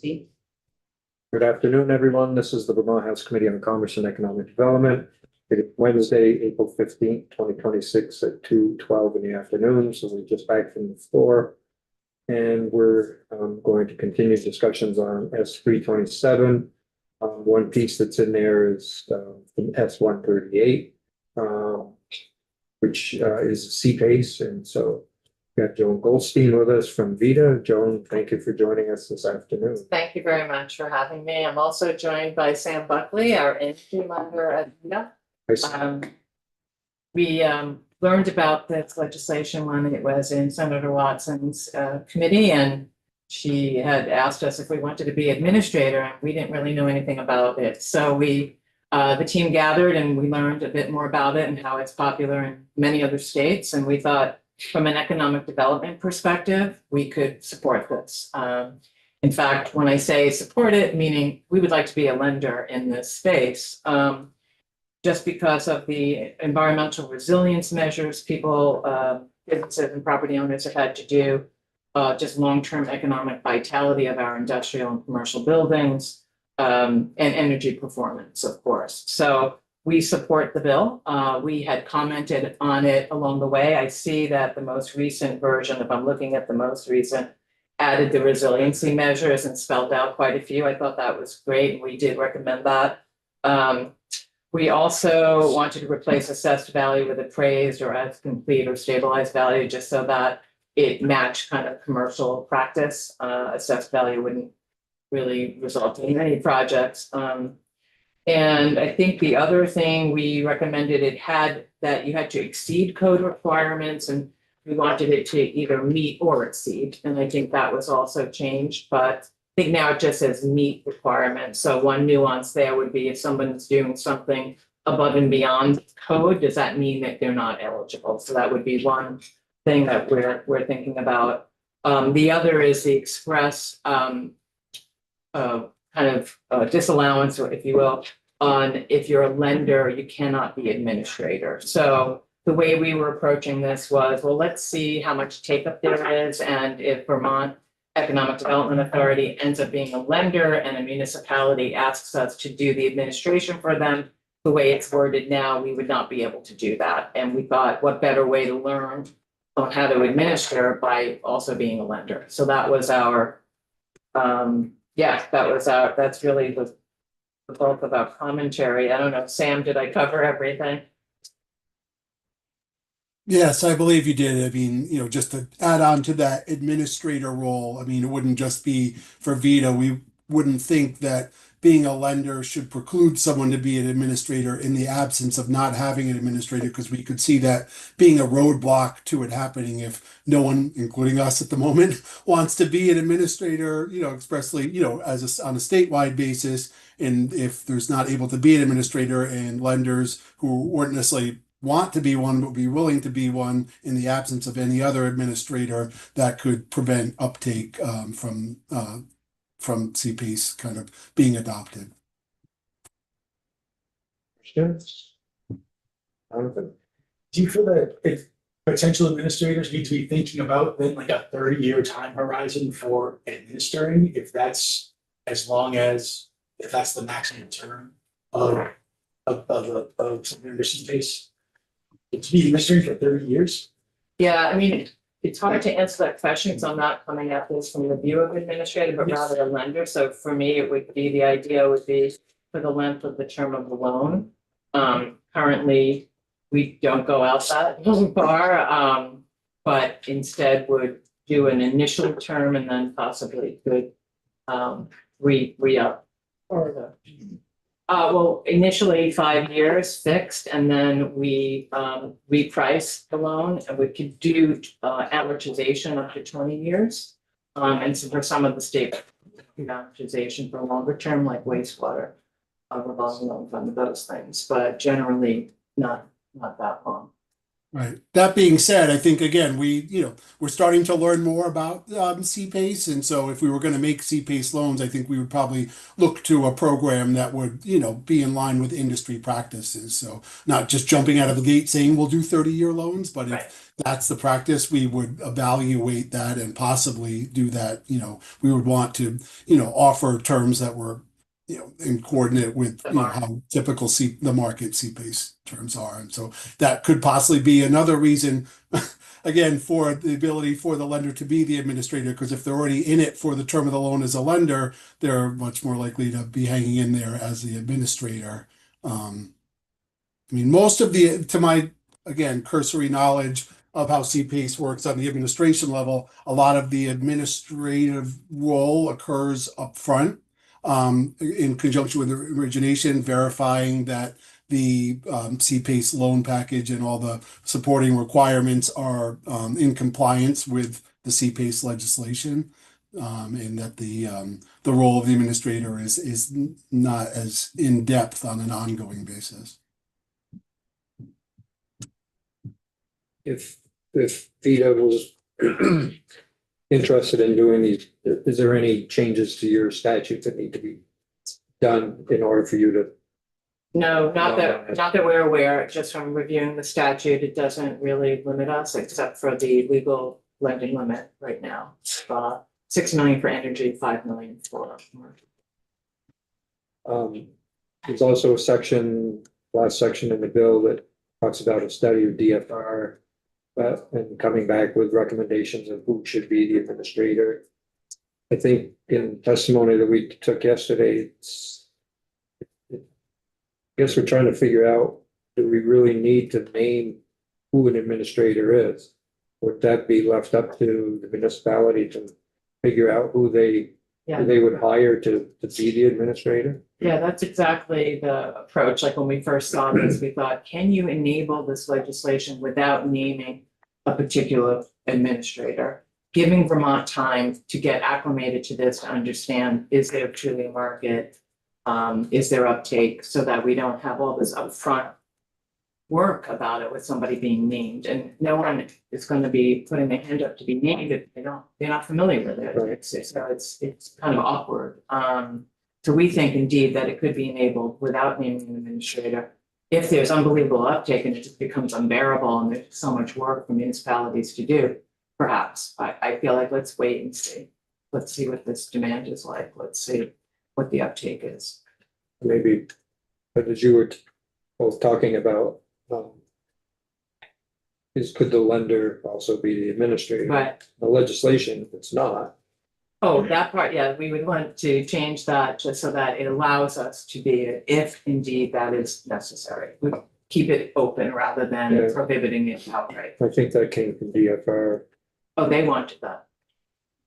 Steve. Good afternoon, everyone. This is the Vermont House Committee on Commerce and Economic Development. It is Wednesday, April 15th, 2026 at 2:12 in the afternoon. So we're just back from the floor. And we're going to continue discussions on S327. One piece that's in there is from S138, which is CPACE. And so we've got Joan Goldstein with us from VITA. Joan, thank you for joining us this afternoon. Thank you very much for having me. I'm also joined by Sam Buckley, our industry member at VITA. We learned about this legislation when it was in Senator Watson's committee, and she had asked us if we wanted to be administrator, and we didn't really know anything about it. So the team gathered and we learned a bit more about it and how it's popular in many other states. And we thought from an economic development perspective, we could support this. In fact, when I say support it, meaning we would like to be a lender in this space. Just because of the environmental resilience measures people, businesses and property owners have had to do, just long-term economic vitality of our industrial and commercial buildings, and energy performance, of course. So we support the bill. We had commented on it along the way. I see that the most recent version, if I'm looking at the most recent, added the resiliency measures and spelled out quite a few. I thought that was great, and we did recommend that. We also wanted to replace assessed value with appraised or as complete or stabilized value, just so that it matched kind of commercial practice. Assessed value wouldn't really result in any projects. And I think the other thing we recommended, it had that you had to exceed code requirements, and we wanted it to either meet or exceed. And I think that was also changed, but I think now it just says meet requirements. So one nuance there would be if someone's doing something above and beyond code, does that mean that they're not eligible? So that would be one thing that we're thinking about. The other is the express disallowance, or if you will, on if you're a lender, you cannot be administrator. So the way we were approaching this was, well, let's see how much take up there is, and if Vermont Economic Development Authority ends up being a lender and a municipality asks us to do the administration for them, the way it's worded now, we would not be able to do that. And we thought, what better way to learn on how to administer by also being a lender. So that was our, that's really the bulk of our commentary. I don't know, Sam, did I cover everything? Yes, I believe you did. I mean, just to add on to that administrator role, I mean, it wouldn't just be for VITA. We wouldn't think that being a lender should preclude someone to be an administrator in the absence of not having an administrator, because we could see that being a roadblock to it happening if no one, including us at the moment, wants to be an administrator, expressly, as on a statewide basis. And if there's not able to be an administrator, and lenders who weren't necessarily want to be one, but be willing to be one in the absence of any other administrator, that could prevent uptake from CPACE kind of being adopted. Questions? Jonathan? Do you feel that if potential administrators need to be thinking about then like a 30-year time horizon for administering, if that's if that's the maximum term of university space? To be administrating for 30 years? Yeah, I mean, it's hard to answer that question because I'm not coming at this from the view of administrator, but rather a lender. So for me, it would be, the idea would be for the length of the term of the loan. Currently, we don't go out that far, but instead would do an initial term and then possibly could re-up. Well, initially 5 years fixed, and then we reprice the loan, and we could do amortization up to 20 years. And so for some of the state amortization for longer term, like wastewater, revolving loan fund, those things, but generally not that long. Right. That being said, I think again, we're starting to learn more about CPACE. And so if we were going to make CPACE loans, I think we would probably look to a program that would, be in line with industry practices. So not just jumping out of the gate saying we'll do 30-year loans, but Right. if that's the practice, we would evaluate that and possibly do that. We would want to, offer terms that were, in coordinate with, The market. how typical the market CPACE terms are. And so that could possibly be another reason, again, for the ability for the lender to be the administrator, because if they're already in it for the term of the loan as a lender, they're much more likely to be hanging in there as the administrator. Most of to my, again, cursory knowledge of how CPACE works on the administration level, a lot of the administrative role occurs up front, in conjunction with the origination, verifying that the CPACE loan package and all the supporting requirements are in compliance with the CPACE legislation, and that the role of the administrator is not as in depth on an ongoing basis. If VITA was interested in doing these, is there any changes to your statute that need to be done in order for you to? No, not that we're aware, just from reviewing the statute, it doesn't really limit us except for the legal lending limit right now. 6 million for energy, 5 million for commercial. There's also a section, last section in the bill that talks about a study of DFR, and coming back with recommendations of who should be the administrator. I think in testimony that we took yesterday, I guess we're trying to figure out, do we really need to name who an administrator is? Would that be left up to the municipality to figure out who they would hire to be the administrator? Yeah, that's exactly the approach. Like when we first saw this, we thought, can you enable this legislation without naming a particular administrator? Giving Vermont time to get acclimated to this, to understand, is there truly a market? Is there uptake, so that we don't have all this upfront work about it with somebody being named, and no one is going to be putting their hand up to be named if they're not familiar with it. Right. It's kind of awkward. So we think indeed that it could be enabled without naming an administrator. If there's unbelievable uptake and it just becomes unbearable and there's so much work for municipalities to do, perhaps. I feel like let's wait and see. Let's see what this demand is like. Let's see what the uptake is. Maybe, but as you were both talking about, could the lender also be the administrator? But The legislation, if it's not, that part, yeah, we would want to change that just so that it allows us to be it if indeed that is necessary. We keep it open rather than Yeah. prohibiting it outright. I think that came from DFR. Oh, they wanted that.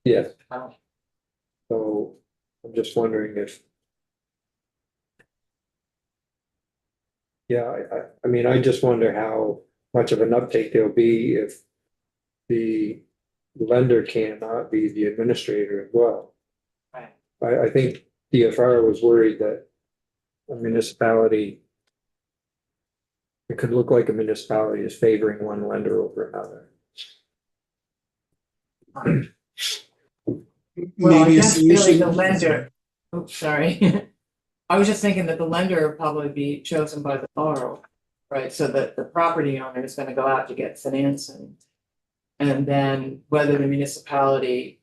Yes. Oh. So I'm just wondering if. Yeah, I just wonder how much of an uptake there'll be if the lender cannot be the administrator as well. Right. I think DFR was worried that a municipality, it could look like a municipality is favoring one lender over another. Well, I Maybe a guess really solution. the lender, oops, sorry. I was just thinking that the lender would probably be chosen by the borrower, right? So that the property owner is gonna go out to get financing. And then whether the municipality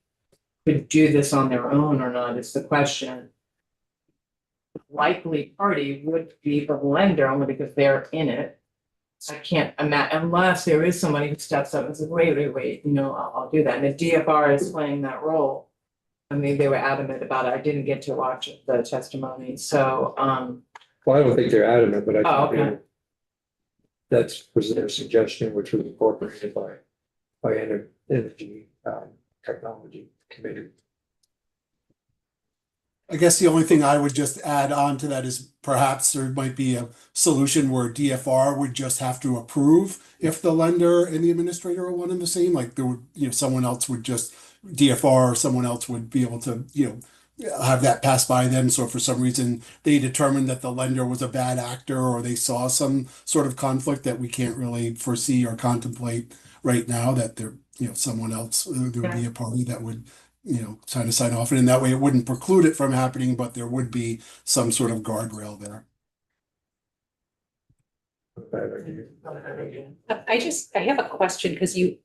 could do this on their own or not is the question. Likely party would be the lender only because they're in it. I can't imagine, unless there is somebody who steps up and says, wait, I'll do that. And if DFR is playing that role. I mean, they were adamant about it. I didn't get to watch the testimony, so, Well, I don't think they're adamant, but Oh, I think okay. was their suggestion, which was incorporated by Energy Technology Committee. I guess the only thing I would just add on to that is perhaps there might be a solution where DFR would just have to approve if the lender and the administrator are one and the same, like there would, someone else would just, DFR or someone else would be able to, have that pass by them. So if for some reason they determined that the lender was a bad actor or they saw some sort of conflict that we can't really foresee or contemplate right now, that there, someone else, there would be a party that would, kind of sign off. And in that way, it wouldn't preclude it from happening, but there would be some sort of guardrail there. I have a question, because you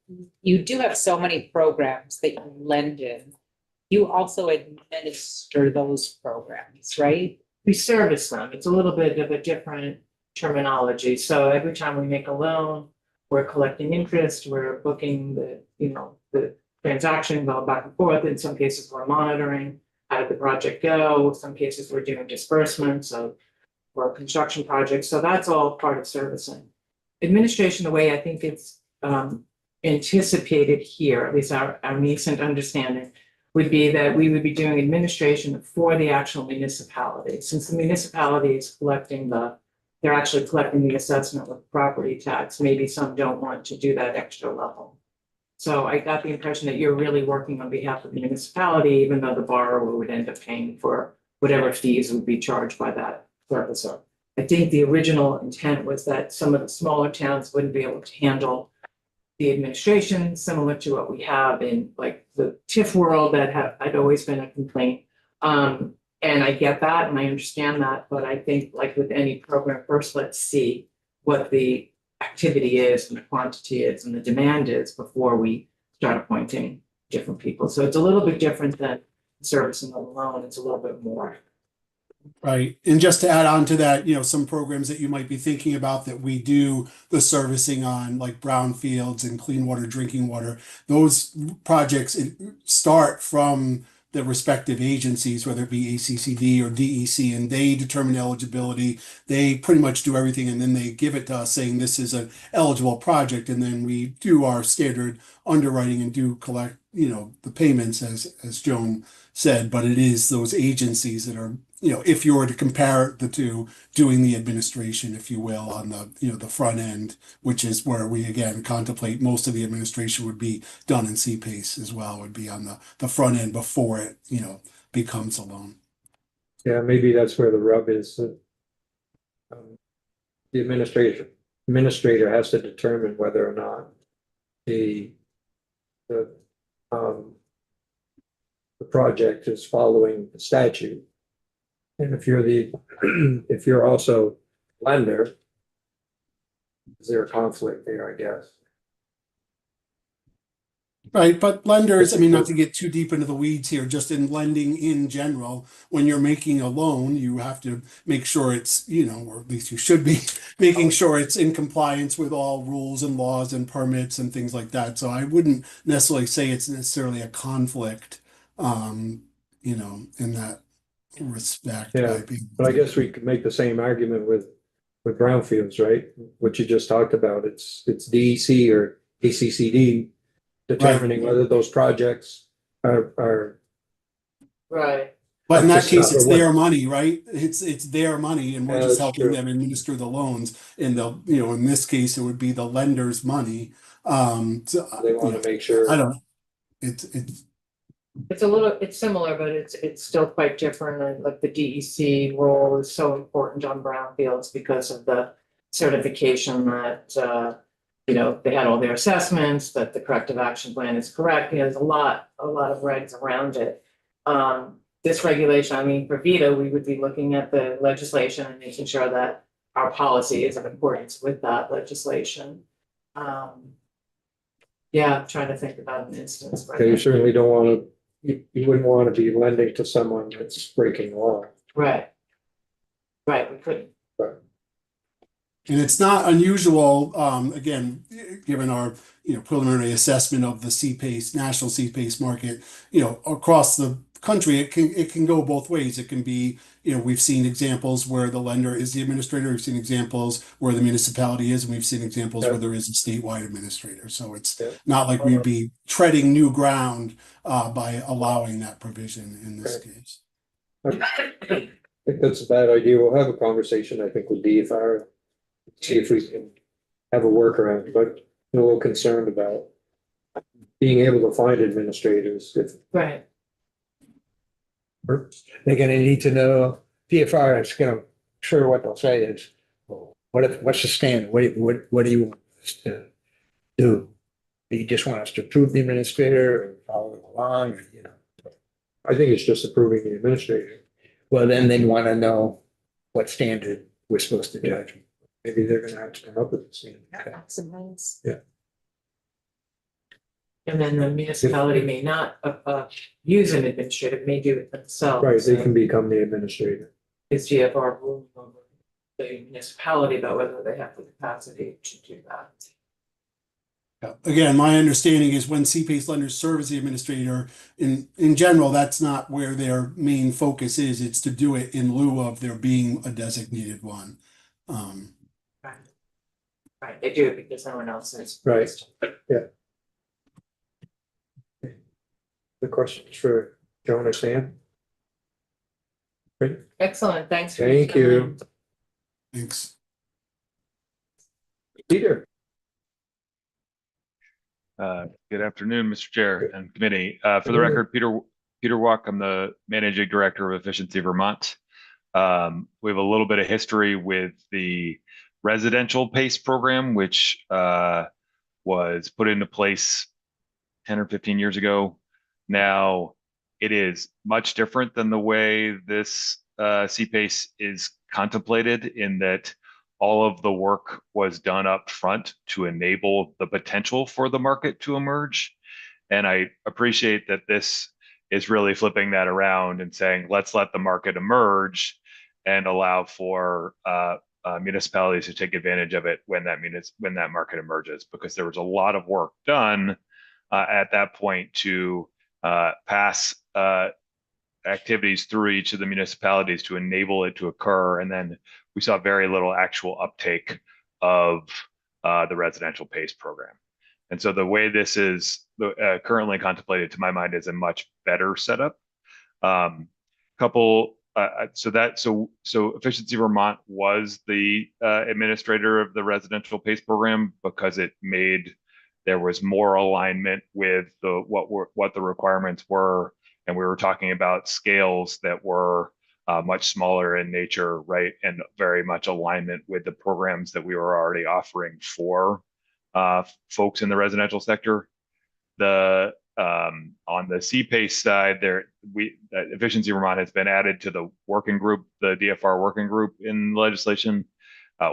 do have so many programs that you lend in. You also administer those programs, right? We service them. It's a little bit of a different terminology. So every time we make a loan, we're collecting interest, we're booking the transaction, going back and forth. In some cases, we're monitoring how did the project go. In some cases, we're doing disbursements for construction projects. So that's all part of servicing. Administration, the way I think it's anticipated here, at least our nascent understanding, would be that we would be doing administration for the actual municipality. Since the municipality is they're actually collecting the assessment with property tax. Maybe some don't want to do that extra level. So I got the impression that you're really working on behalf of the municipality, even though the borrower would end up paying for whatever fees would be charged by that servicer. I think the original intent was that some of the smaller towns wouldn't be able to handle the administration, similar to what we have in like the TIF world that had always been a complaint. And I get that and I understand that, but I think like with any program, first let's see what the activity is and the quantity is and the demand is before we start appointing different people. So it's a little bit different than servicing a loan. It's a little bit more. Right. And just to add on to that, some programs that you might be thinking about that we do the servicing on, like brownfields and clean water, drinking water, those projects start from the respective agencies, whether it be ACCD or DEC, and they determine eligibility. They pretty much do everything, and then they give it to us saying this is an eligible project, and then we do our standard underwriting and do collect, the payments as Joan said. But it is those agencies that are, if you were to compare the two, doing the administration, if you will, on the, the front end, which is where we again contemplate most of the administration would be done in CPACE as well, would be on the front end before it, becomes a loan. Yeah, maybe that's where the rub is. The administrator has to determine whether or not the project is following the statute. And if you're also lender, is there a conflict there, I guess? Right, but lenders, I mean, not to get too deep into the weeds here, just in lending in general, when you're making a loan, you have to make sure it's, or at least you should be making sure it's in compliance with all rules and laws and permits and things like that. So I wouldn't necessarily say it's necessarily a conflict, in that respect. Yeah, but I guess we could make the same argument with brownfields, right? What you just talked about, it's DEC or ACCD determining whether those projects are Right. But in that Just case, it's another their money, right? It's their money, and we're Yeah, just that's helping true. them administer the loans. And in this case, it would be the lender's money. So, they want to make sure. I don't know. It's It's similar, but it's still quite different. And like the DEC role is so important on brownfields because of the certification that, they had all their assessments, that the corrective action plan is correct. There's a lot of regs around it. This regulation, I mean, for VITA, we would be looking at the legislation and making sure that our policy is in accordance with that legislation. Yeah, I'm trying to think about an instance. Okay, you certainly don't want to. You wouldn't want to be lending to someone that's breaking law. Right. Right, we couldn't. And it's not unusual, again, given our preliminary assessment of the CPACE, national CPACE market, across the country, it can go both ways. It can be, we've seen examples where the lender is the administrator. We've seen examples where the municipality is, and we've seen examples where there is a statewide administrator. So it's not like we'd be treading new ground by allowing that provision in this case. I think that's a bad idea. We'll have a conversation, I think, with DFR. See if we can have a workaround, but I'm a little concerned about being able to find administrators. Right. They're gonna need to know, DFR is gonna, sure what they'll say is, well, what's the standard? What do you want us to do? Do you just want us to approve the administrator or follow it along, or, you know? I think it's just approving the administrator. Well, then they want to know what standard we're supposed to judge. Maybe they're gonna have to come up with the same. Maximize. And then the municipality may not use an administrator, may do it themselves. Right, they can become the administrator. Is GFR ruling over the municipality about whether they have the capacity to do that? Yeah. Again, my understanding is when CPACE lenders serve as the administrator, in general, that's not where their main focus is. It's to do it in lieu of there being a designated one. Right. Right, they do it because someone else is. Right. The questions for Joan or Sam? Great, Excellent, thanks. for your thank you. time. Thanks. Peter? Good afternoon, Mr. Chair and committee. For the record, Peter Walk, I'm the Managing Director of Efficiency Vermont. We have a little bit of history with the residential PACE program, which was put into place 10 or 15 years ago. Now, it is much different than the way this CPACE is contemplated, in that all of the work was done up front to enable the potential for the market to emerge. And I appreciate that this is really flipping that around and saying, let's let the market emerge and allow for municipalities to take advantage of it when that market emerges, because there was a lot of work done at that point to pass activities through each of the municipalities to enable it to occur. And then we saw very little actual uptake of the residential PACE program. And so the way this is currently contemplated, to my mind, is a much better setup. So Efficiency Vermont was the administrator of the residential PACE program because there was more alignment with what the requirements were, and we were talking about scales that were much smaller in nature, right, and very much alignment with the programs that we were already offering for folks in the residential sector. On the CPACE side, Efficiency Vermont has been added to the working group, the DFR working group in legislation.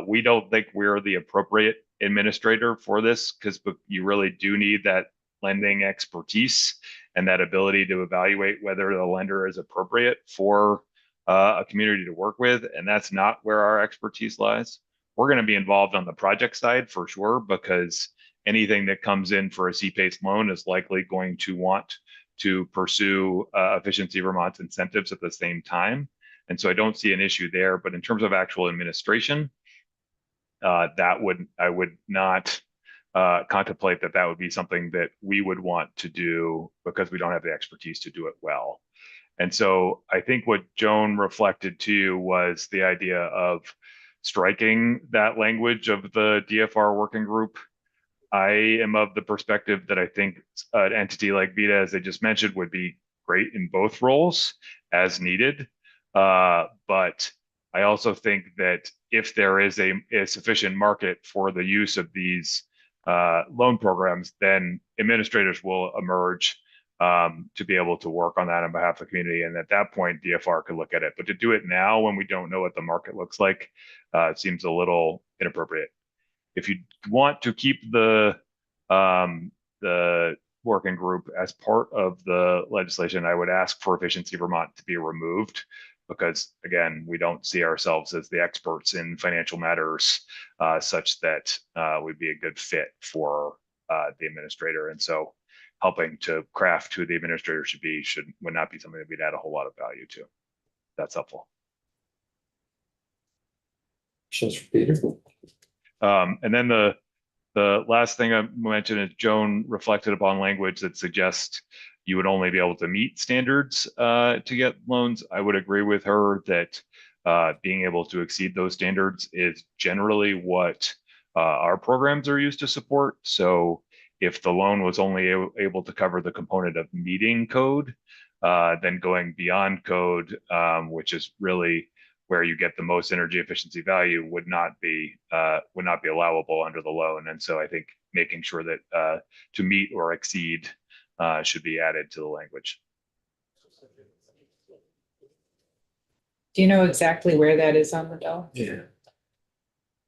We don't think we're the appropriate administrator for this, because you really do need that lending expertise and that ability to evaluate whether the lender is appropriate for a community to work with. And that's not where our expertise lies. We're going to be involved on the project side for sure, because anything that comes in for a CPACE loan is likely going to want to pursue Efficiency Vermont's incentives at the same time. And so I don't see an issue there. But in terms of actual administration, I would not contemplate that would be something that we would want to do, because we don't have the expertise to do it well. And so I think what Joan reflected to was the idea of striking that language of the DFR working group. I am of the perspective that I think an entity like VITA, as I just mentioned, would be great in both roles as needed. But I also think that if there is a sufficient market for the use of these loan programs, then administrators will emerge to be able to work on that on behalf of the community. And at that point, DFR could look at it. But to do it now when we don't know what the market looks like, seems a little inappropriate. If you want to keep the working group as part of the legislation, I would ask for Efficiency Vermont to be removed, because again, we don't see ourselves as the experts in financial matters such that we'd be a good fit for the administrator. And so helping to craft who the administrator should be would not be something that we'd add a whole lot of value to. That's helpful. Questions for Peter? And then the last thing I mentioned is Joan reflected upon language that suggests you would only be able to meet standards to get loans. I would agree with her that being able to exceed those standards is generally what our programs are used to support. So if the loan was only able to cover the component of meeting code, then going beyond code, which is really where you get the most energy efficiency value, would not be allowable under the loan. And so I think making sure that to meet or exceed should be added to the language. Do you know exactly where that is on the bill? Yeah.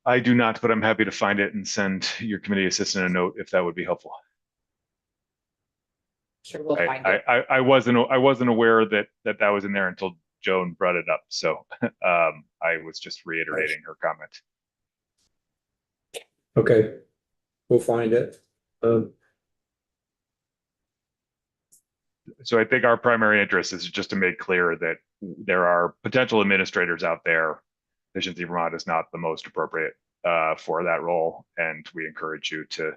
I do not, but I'm happy to find it and send your committee assistant a note if that would be helpful. Sure, we'll find it. I wasn't aware that was in there until Joan brought it up. So I was just reiterating her comment. Okay, we'll find it. So I think our primary interest is just to make clear that there are potential administrators out there. Efficiency Vermont is not the most appropriate for that role, and we encourage you to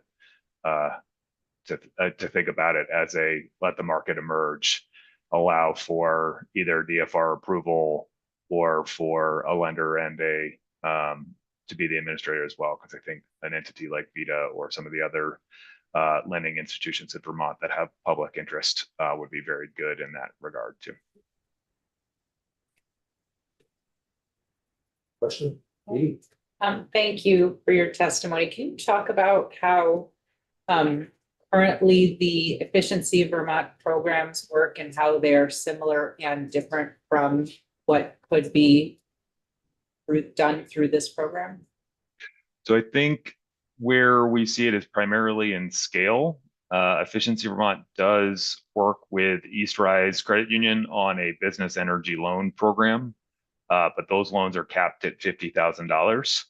think about it as a let the market emerge, allow for either DFR approval or for a lender and a to be the administrator as well, because I think an entity like VITA or some of the other lending institutions in Vermont that have public interest would be very good in that regard too. Question? Edie? Thank you for your testimony. Can you talk about how currently the Efficiency Vermont programs work and how they're similar and different from what could be done through this program? So I think where we see it is primarily in scale. Efficiency Vermont does work with East Rise Credit Union on a business energy loan program, but those loans are capped at $50,000.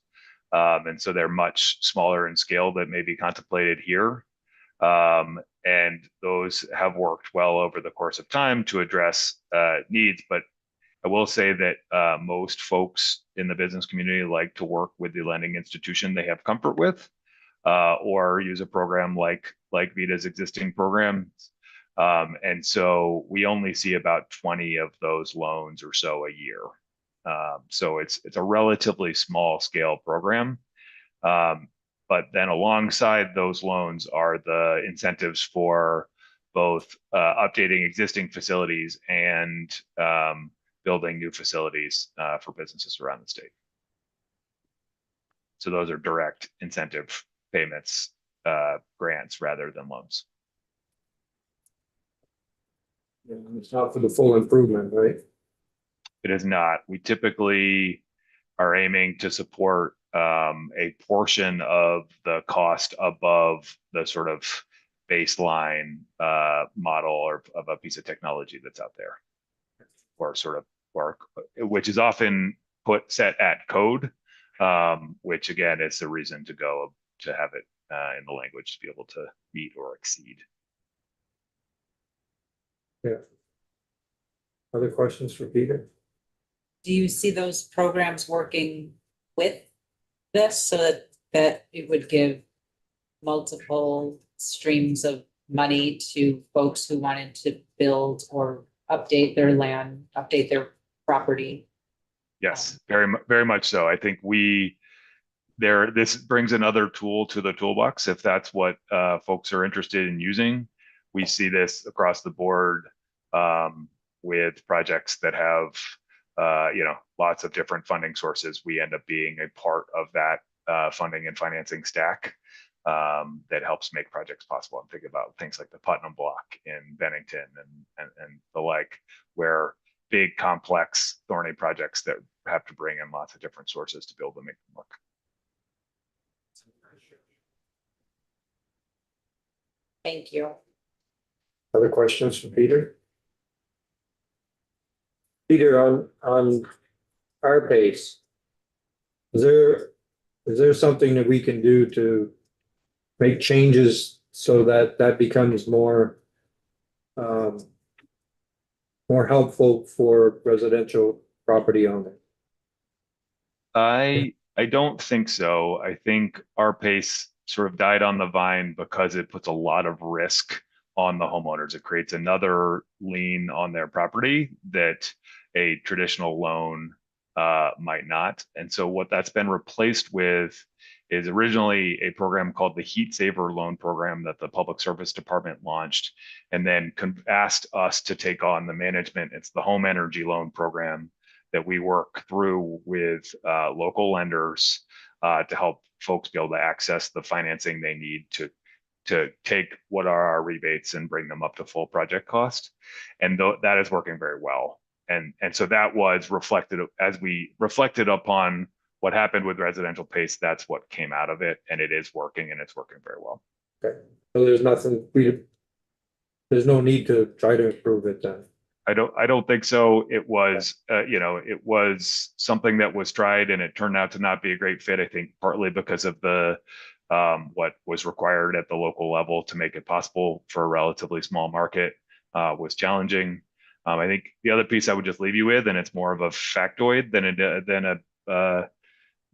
And so they're much smaller in scale than may be contemplated here. And those have worked well over the course of time to address needs. But I will say that most folks in the business community like to work with the lending institution they have comfort with, or use a program like VITA's existing programs. And so we only see about 20 of those loans or so a year. So it's a relatively small scale program. But then alongside those loans are the incentives for both updating existing facilities and building new facilities for businesses around the state. So those are direct incentive payments, grants rather than loans. Yeah, it's not for the full improvement, right? It is not. We typically are aiming to support a portion of the cost above the sort of baseline model or of a piece of technology that's out there, or sort of work, which is often set at code, which again is the reason to go to have it in the language to be able to meet or exceed. Yeah. Other questions for Peter? Do you see those programs working with this so that it would give multiple streams of money to folks who wanted to build or update their land, update their property? Yes, very much so. I think this brings another tool to the toolbox if that's what folks are interested in using. We see this across the board with projects that have lots of different funding sources. We end up being a part of that funding and financing stack that helps make projects possible. I'm thinking about things like the Putnam Block in Bennington and the like, where big, complex, thorny projects that have to bring in lots of different sources to be able to make them work. Thank you. Other questions for Peter? Peter, on our pace, is there something that we can do to make changes so that becomes more helpful for residential property owners? I don't think so. I think our pace sort of died on the vine because it puts a lot of risk on the homeowners. It creates another lien on their property that a traditional loan might not. And so what that's been replaced with is originally a program called the Heat Saver Loan Program that the Public Service Department launched, and then asked us to take on the management. It's the Home Energy Loan Program that we work through with local lenders to help folks be able to access the financing they need to take what are our rebates and bring them up to full project cost. And that is working very well. And so that was reflected as we reflected upon what happened with residential PACE. That's what came out of it, and it is working, and it's working very well. Okay, so there's no need to try to improve it then. I don't think so. It was, it was something that was tried, and it turned out to not be a great fit. I think partly because of the what was required at the local level to make it possible for a relatively small market was challenging. I think the other piece I would just leave you with, and it's more of a factoid than a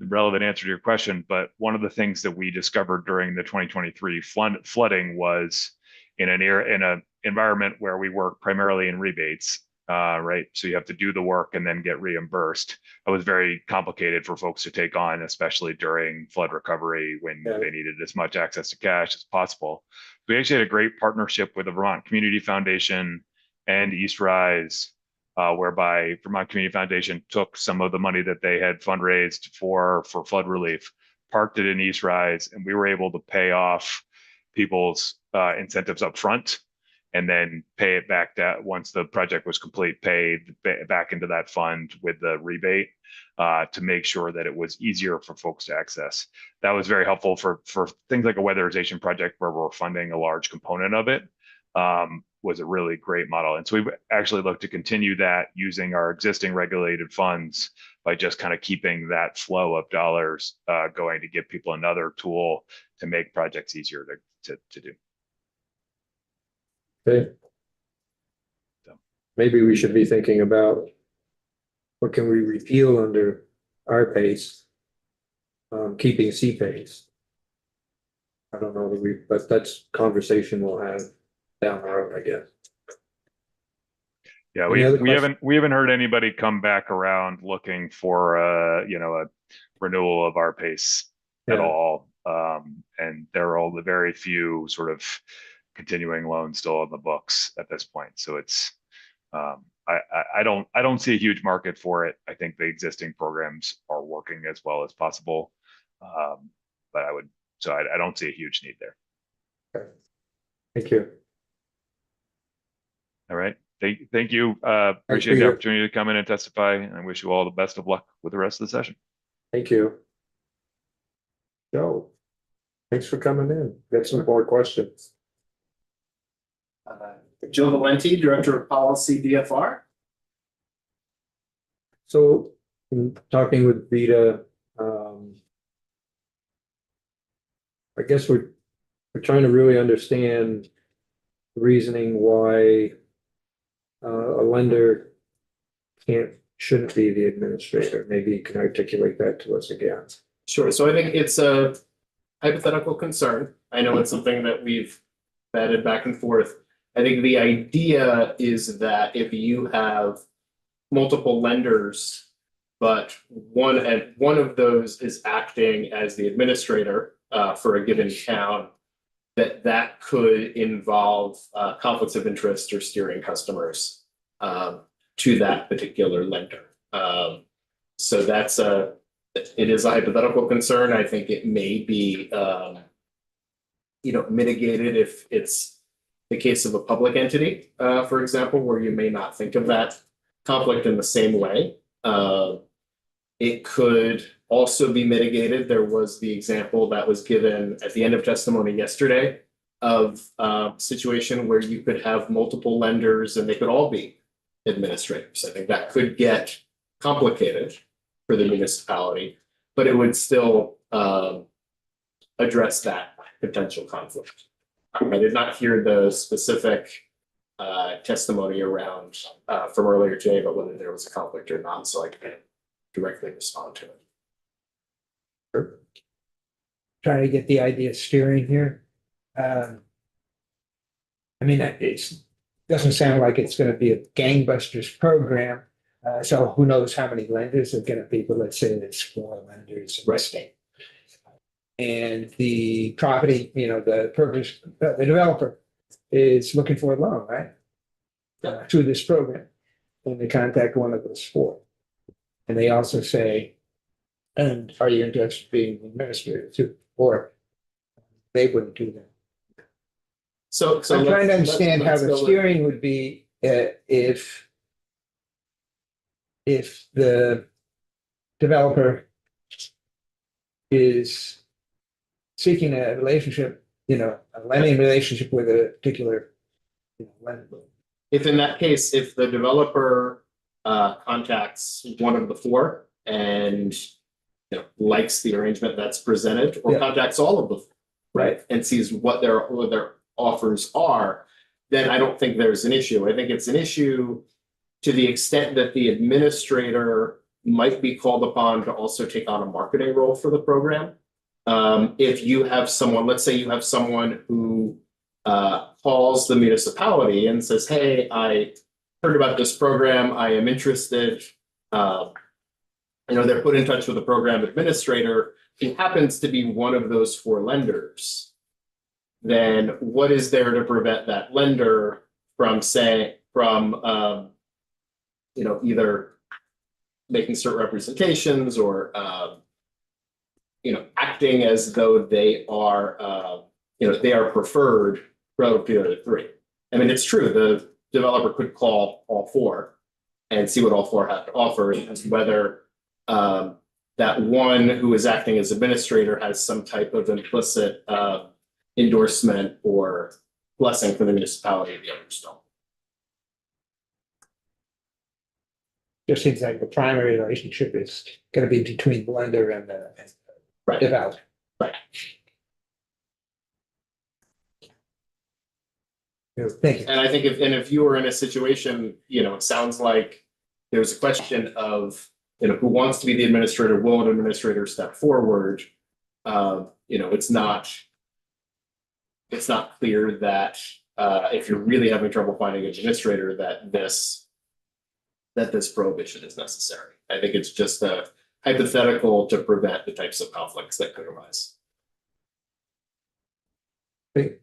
relevant answer to your question, but one of the things that we discovered during the 2023 flooding was in an environment where we work primarily in rebates, right? So you have to do the work and then get reimbursed. It was very complicated for folks to take on, especially during flood recovery when they needed as much access to cash as possible. We actually had a great partnership with the Vermont Community Foundation and East Rise, whereby Vermont Community Foundation took some of the money that they had fundraised for flood relief, parked it in East Rise, and we were able to pay off people's incentives up front, and then pay it back once the project was complete, paid back into that fund with the rebate to make sure that it was easier for folks to access. That was very helpful for things like a weatherization project where we're funding a large component of it. Was a really great model. And so we've actually looked to continue that using our existing regulated funds by just kind of keeping that flow of dollars going to give people another tool to make projects easier to do. Okay. So. Maybe we should be thinking about what can we repeal under our PACE, keeping CPACE. I don't know that but that's conversation we'll have down the road, I guess. Yeah, we haven't heard anybody come back around looking for a renewal of our PACE at all. And there are all the very few sort of continuing loans still on the books at this point. So it's I don't see a huge market for it. I think the existing programs are working as well as possible. But I don't see a huge need there. Okay. Thank you. All right. Thank you. Appreciate the opportunity to come in and testify, and I wish you all the best of luck with the rest of the session. Thank you. Joe, thanks for coming in. Got some more questions. Joe Valenti, Director of Policy, DFR. So, in talking with Vita, I guess we're trying to really understand the reasoning why a lender shouldn't be the administrator. Maybe you can articulate that to us again. Sure. So I think it's a hypothetical concern. I know it's something that we've batted back and forth. I think the idea is that if you have multiple lenders, but one of those is acting as the administrator for a given town, that could involve conflicts of interest or steering customers to that particular lender. So it is a hypothetical concern. I think it may be mitigated if it's the case of a public entity, for example, where you may not think of that conflict in the same way. It could also be mitigated. There was the example that was given at the end of testimony yesterday of a situation where you could have multiple lenders and they could all be administrators. I think that could get complicated for the municipality, but it would still address that potential conflict. I did not hear the specific testimony around from earlier today, but whether there was a conflict or not, so I can't directly respond to it. Sure. Trying to get the idea of steering here. I mean, it doesn't sound like it's going to be a gangbusters program, So who knows how many lenders are gonna be, but let's say there's 4 lenders in the state. And the property, the purpose, the developer is looking for a loan, right? Through this program, and they contact one of those 4. And they also say, and are you interested in being an administrator too? Or they wouldn't do that. So I'm trying to understand how let's the go with- steering would be if the developer is seeking a relationship, a lending relationship with a particular lender. If in that case, if the developer contacts one of the 4 and likes the arrangement that's presented, or Yeah. contacts all of the 4, right, and sees what their offers are, then I don't think there's an issue. I think it's an issue to the extent that the administrator might be called upon to also take on a marketing role for the program. If you have someone, let's say you have someone who calls the municipality and says, hey, I heard about this program, I am interested. They're put in touch with a program administrator who happens to be one of those 4 lenders. Then what is there to prevent that lender from either making certain representations or acting as though they are preferred relative to the other 3. I mean, it's true, the developer could call all 4 and see what all 4 have to offer, and whether that one who is acting as administrator has some type of implicit endorsement or blessing from the municipality, the others don't. Just seems like the primary relationship is gonna be between the lender and the Right. developer. Right. Thank you. And I think if you were in a situation, it sounds like there's a question of, who wants to be the administrator, will an administrator step forward? It's not clear that if you're really having trouble finding an administrator, that this prohibition is necessary. I think it's just a hypothetical to prevent the types of conflicts that could arise. The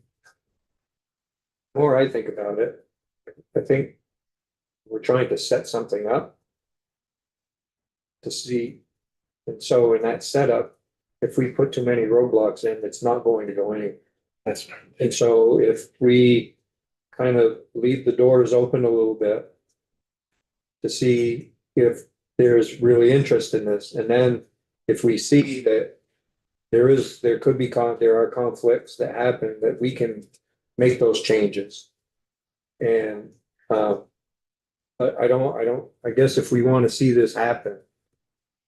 more I think about it, I think we're trying to set something up to see. And so in that setup, if we put too many roadblocks in, it's not going to go anywhere. That's And so if we kind of leave the doors open a little bit to see if there's really interest in this, and then if we see that there are conflicts that happen, that we can make those changes. And I guess if we want to see this happen,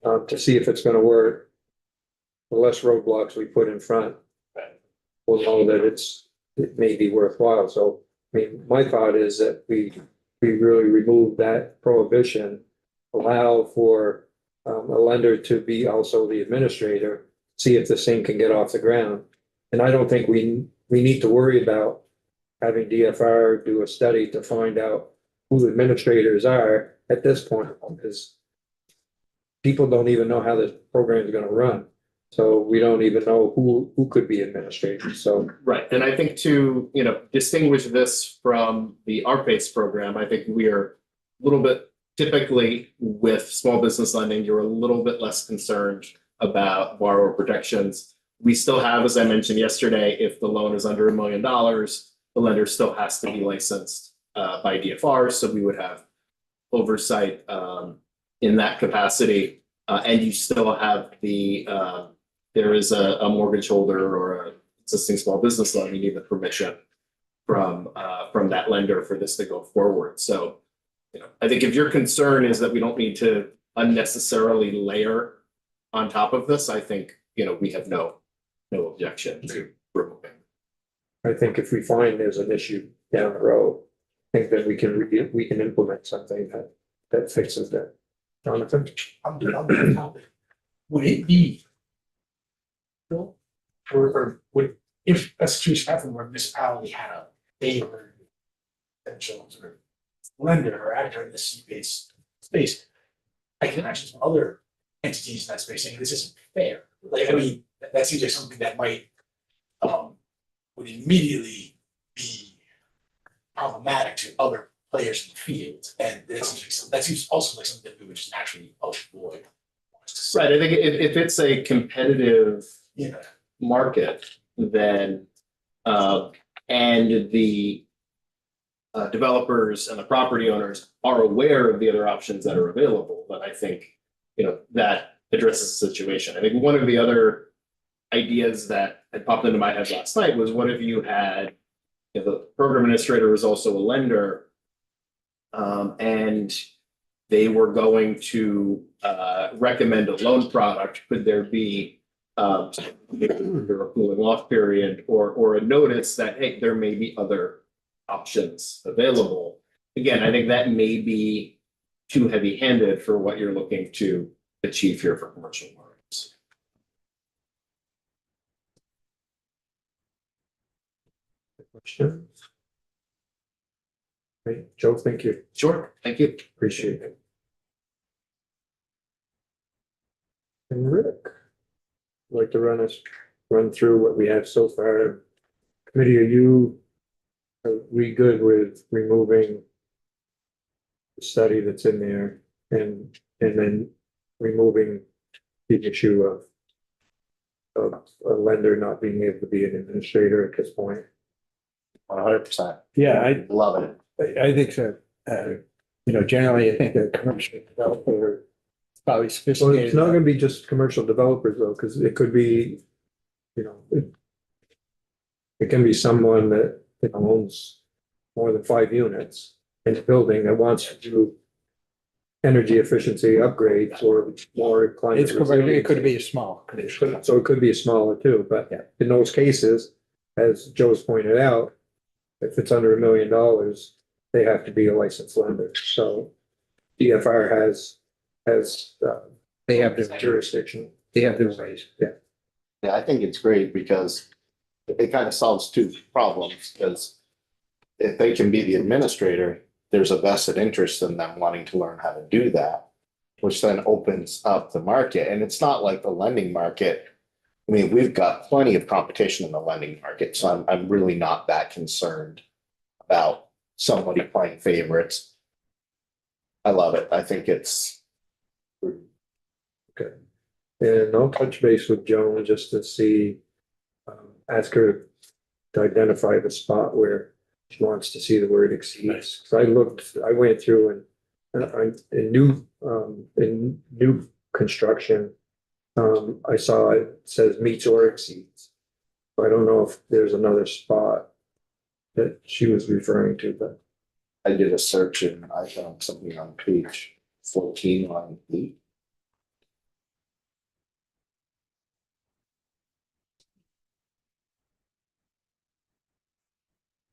to see if it's gonna work, the less roadblocks we put in front, we'll know that it may be worthwhile. So, I mean, my thought is that we really remove that prohibition, allow for a lender to be also the administrator, see if this thing can get off the ground. And I don't think we need to worry about having DFR do a study to find out who the administrators are at this point, because people don't even know how this program is gonna run. So we don't even know who could be administrators, so. Right, and I think to, distinguish this from the RPACE program, I think we are a little bit, typically with small business lending, you're a little bit less concerned about borrower protections. We still have, as I mentioned yesterday, if the loan is under $1 million, the lender still has to be licensed by DFR, so we would have oversight in that capacity. And you still have there is a mortgage holder or an existing small business loan, you need the permission from that lender for this to go forward. So, I think if your concern is that we don't need to unnecessarily layer on top of this, I think, we have no objection to removing. I think if we find there's an issue down the road, I think that we can implement something that fixes that. Jonathan? Would it be? Or would, if a situation happened where a municipality had a favor potential or lender or actor in the C-base, space. I can imagine some other entities in that space saying this isn't fair. Like, I mean, that seems like something that might would immediately be problematic to other players in the field. And that seems also like something that we would just naturally avoid. Right, I think if it's a competitive Yeah. market, then, and the developers and the property owners are aware of the other options that are available, then I think, that addresses the situation. I think one of the other ideas that had popped into my head last night was, what if you had, the program administrator was also a lender, and they were going to recommend a loan product? Could there be a cooling off period or a notice that, hey, there may be other options available? Again, I think that may be too heavy-handed for what you're looking to achieve here for commercial markets. Questions? Great, Joe, thank you, Sure, thank you. appreciate it. And Rick, would like to run through what we have so far. Committee, are we good with removing the study that's in there and then removing the issue of a lender not being able to be an administrator at this point? 100%. Yeah, I, Love it. I think so. Generally, I think a commercial developer is probably Well, sophisticated. it's not gonna be just commercial developers though, because it could be, it can be someone that owns more than 5 units in a building that wants to do energy efficiency upgrades or more climate. It could be a small. So it could be smaller too, but Yeah. in those cases, as Joe's pointed out, if it's under $1 million, they have to be a licensed lender. So DFR has They have their, jurisdiction. they have their ways. Yeah. Yeah, I think it's great because it kind of solves two problems, because if they can be the administrator, there's a vested interest in them wanting to learn how to do that, which then opens up the market. And it's not like the lending market. I mean, we've got plenty of competition in the lending market, so I'm really not that concerned about somebody playing favorites. I love it. I think it's Okay. And I'll touch base with Joan just to see, ask her to identify the spot where she wants to see the word exceeds. So I went through and in new construction, I saw it says meets or exceeds. I don't know if there's another spot that she was referring to, but I did a search and I found something on page 14 line 8.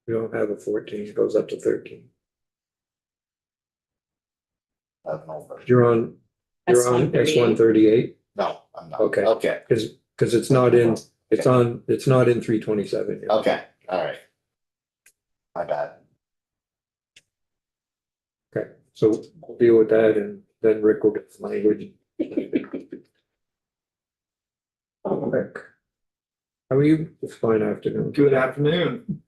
we don't have a 14, it goes up to 13. I don't know. You're on S138? No, I'm not. Okay. Okay. Because it's not in 327. yet. Okay. All right. My bad. Okay, so we'll deal with that and then Rick will get the language. Rick. How are you? It's fine afternoon. Good afternoon.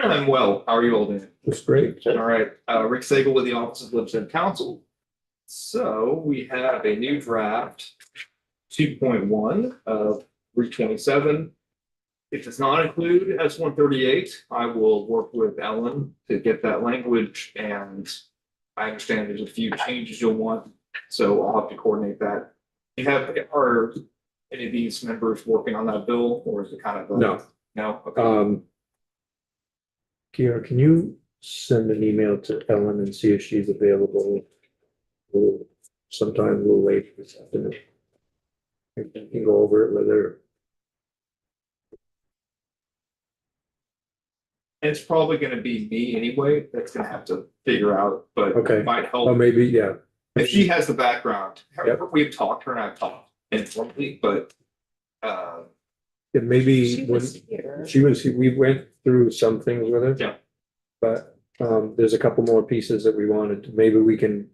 I'm well. How are you all doing? It's great. All right, Rick Sagal with the Office of Legislative Counsel. So we have a new draft 2.1 of 327. It does not include S138. I will work with Ellen to get that language, and I understand there's a few changes you'll want, so I'll have to coordinate that. Are any of these members working on that bill, or is it kind of? No. No? Okay. Kiera, can you send an email to Ellen and see if she's available? Sometime a little later this afternoon. I can go over it with her. It's probably gonna be me anyway, that's gonna have to figure out, but Okay. it might Oh, help. maybe, yeah. If she has the background, Yep. we've talked, her and I've talked informally, but. Yeah, maybe She when was here. we went through some things with her. Yeah. But there's a couple more pieces that we wanted, maybe we can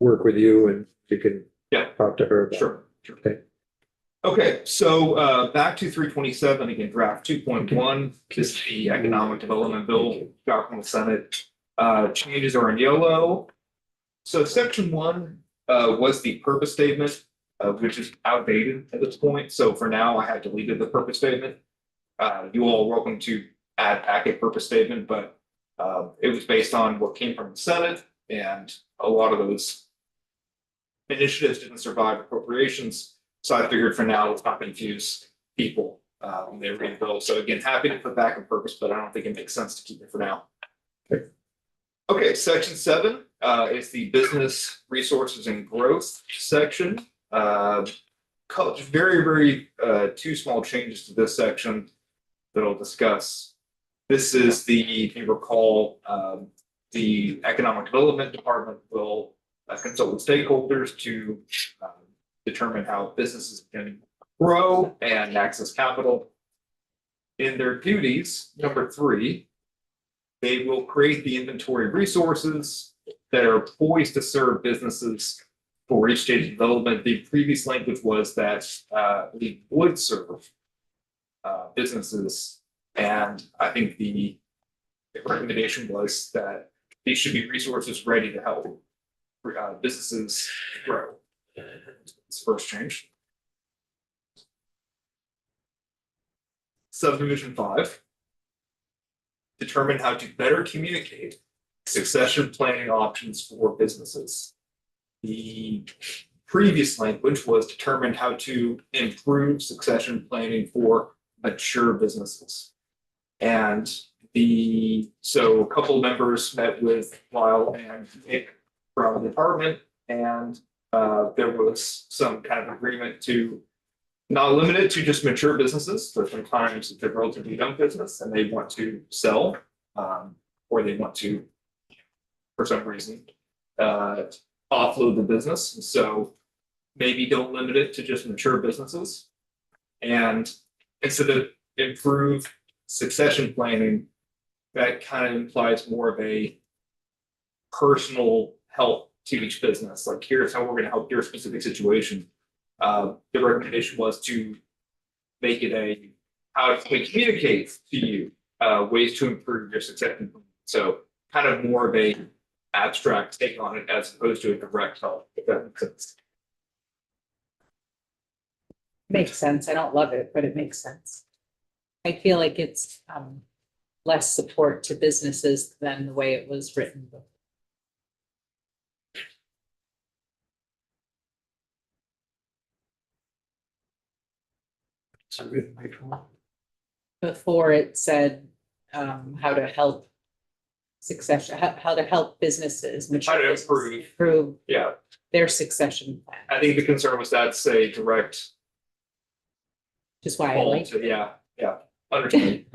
work with you and you can Yeah. talk to her. about- Sure. Okay. Okay, so back to 327 again, draft 2.1. This is the economic development bill, got from the Senate. Changes are in yellow. So section 1 was the purpose statement, which is outdated at this point. So for now, I have deleted the purpose statement. You all are welcome to add back a purpose statement, but it was based on what came from the Senate, and a lot of those initiatives didn't survive appropriations. So I figured for now, let's not confuse people when they read the bill. So again, happy to put back a purpose, but I don't think it makes sense to keep it for now. Okay, section 7 is the business resources and growth section. Very, two small changes to this section that I'll discuss. This is the, if you recall, the Economic Development Department will consult with stakeholders to determine how businesses can grow and access capital. In their duties, number 3, they will create the inventory of resources that are poised to serve businesses for each stage of development. The previous language was that we would serve businesses, and I think the recommendation was that these should be resources ready to help businesses grow. It's the first change. Subdivision 5. Determine how to better communicate succession planning options for businesses. The previous language was determined how to improve succession planning for mature businesses. And so a couple of members met with Lyle and Nick from the department, and there was some kind of agreement to not limit it to just mature businesses. So sometimes it's a relatively young business and they want to sell, or they want to, for some reason, offload the business. So maybe don't limit it to just mature businesses. And instead of improve succession planning, that kind of implies more of a personal help to each business. Like, here's how we're going to help your specific situation. The recommendation was to make it how to communicate to you ways to improve your succession. So kind of more of a abstract take on it as opposed to a direct help, if that makes sense. Makes sense. I don't love it, but it makes sense. I feel like it's less support to businesses than the way it was written. Before it said how to help succession, how to help businesses, mature How to businesses improve Yeah, their succession plan, I think the concern was that's a direct which is why I call like to, it. yeah, understood.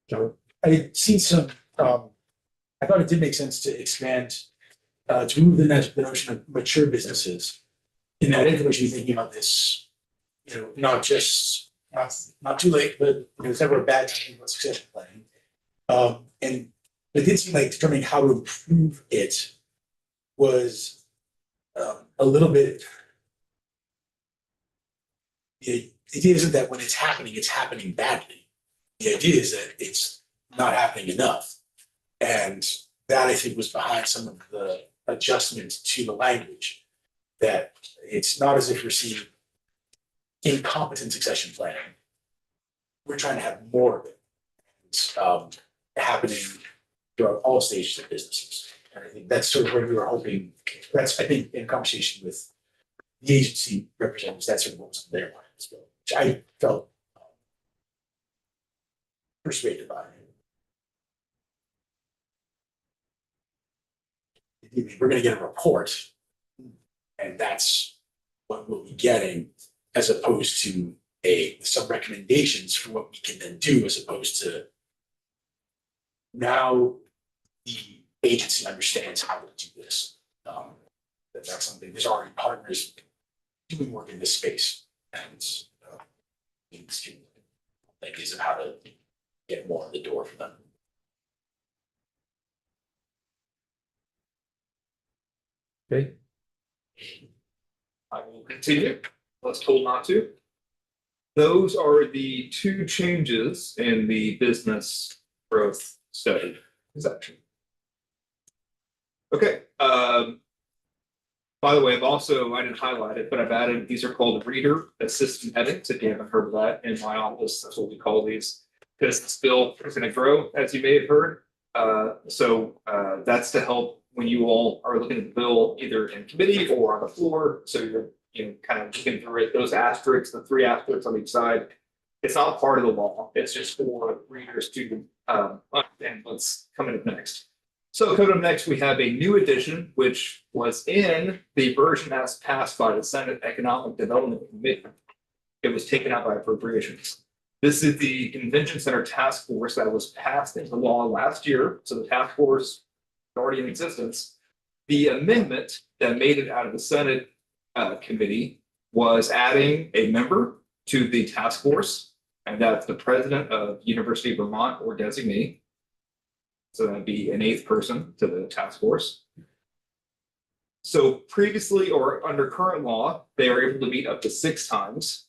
John? I seen some, I thought it did make sense to expand, to move the notion of mature businesses. In that everybody should be thinking about this, not just, not too late, but it's never a bad time to think about succession planning. And it did seem like determining how to improve it was a little bit. The idea isn't that when it's happening badly. The idea is that it's not happening enough. And that, I think, was behind some of the adjustments to the language. That it's not as if we're seeing incompetent succession planning. We're trying to have more of it. It's happening throughout all stages of businesses. And I think that's sort of where we were hoping. That's, I think, in conversation with the agency representatives, that's sort of what was on their mind as well, which I felt persuaded by. We're going to get a report, and that's what we'll be getting, as opposed to some recommendations for what we can then do, as opposed to now the agency understands how to do this. That's something, there's already partners doing work in this space, and ideas of how to get more in the door for them. Okay, I will continue, unless told not to. Those are the two changes in the business growth study section. Okay, by the way, I didn't highlight it, but I've added, these are called reader assistant edits. If you haven't heard of that in my office, that's what we call these. Because this bill is going to grow, as you may have heard. That's to help when you all are looking at the bill, either in committee or on the floor. So you're kind of looking through it, those asterisks, the 3 asterisks on each side. It's not part of the law. It's just for readers to understand what's coming up next. So coming up next, we have a new addition, which was in the version as passed by the Senate Economic Development Committee. It was taken out by appropriations. This is the Convention Center Task Force that was passed into law last year. So the task force is already in existence. The amendment that made it out of the Senate committee was adding a member to the task force, and that's the president of University of Vermont or designee. So that'd be an 8th person to the task force. So previously or under current law, they are able to meet up to 6 times.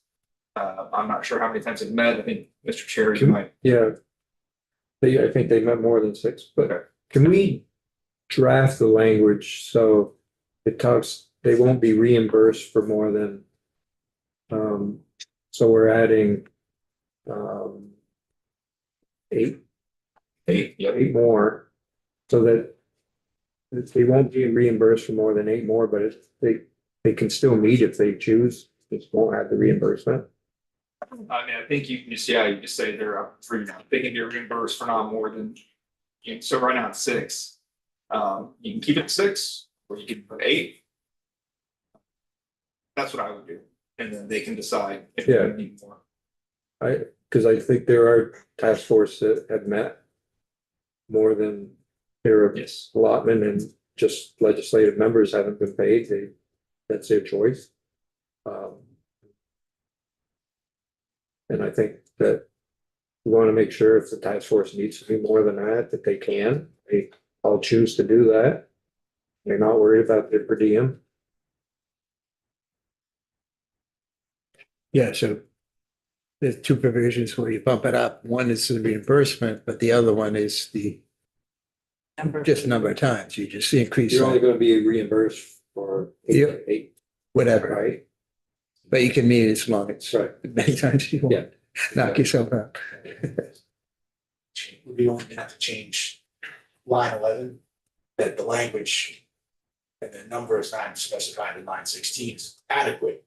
I'm not sure how many times they've met. I think Mr. Chair, you might. yeah. I think they met more than 6, but can we draft the language so it talks, they won't be reimbursed for more than, so we're adding 8 more, so that they won't be reimbursed for more than 8 more, but they can still meet if they choose, just won't have the reimbursement. I mean, I think you can just, you just say they're up for, they can be reimbursed for not more than, so right now it's 6. You can keep it 6, or you can put 8. That's what I would do, and then they can decide if they need more. Because I think there are task force that have met more than their Yes. allotment, and just legislative members haven't been paid. That's their choice. And I think that we want to make sure if the task force needs to be more than that they can. They all choose to do that. They're not worried about their per diem. Yeah, so there's 2 provisions where you bump it up. One is the reimbursement, but the other one is the just number of times. You just increase You're only going to be reimbursed for Yep. 8, whatever, right? but you can meet as long as Right. many times as you Yeah. want. Knock yourself out. We only have to change line 11, that the language and the number is not specified in line 16 is adequate.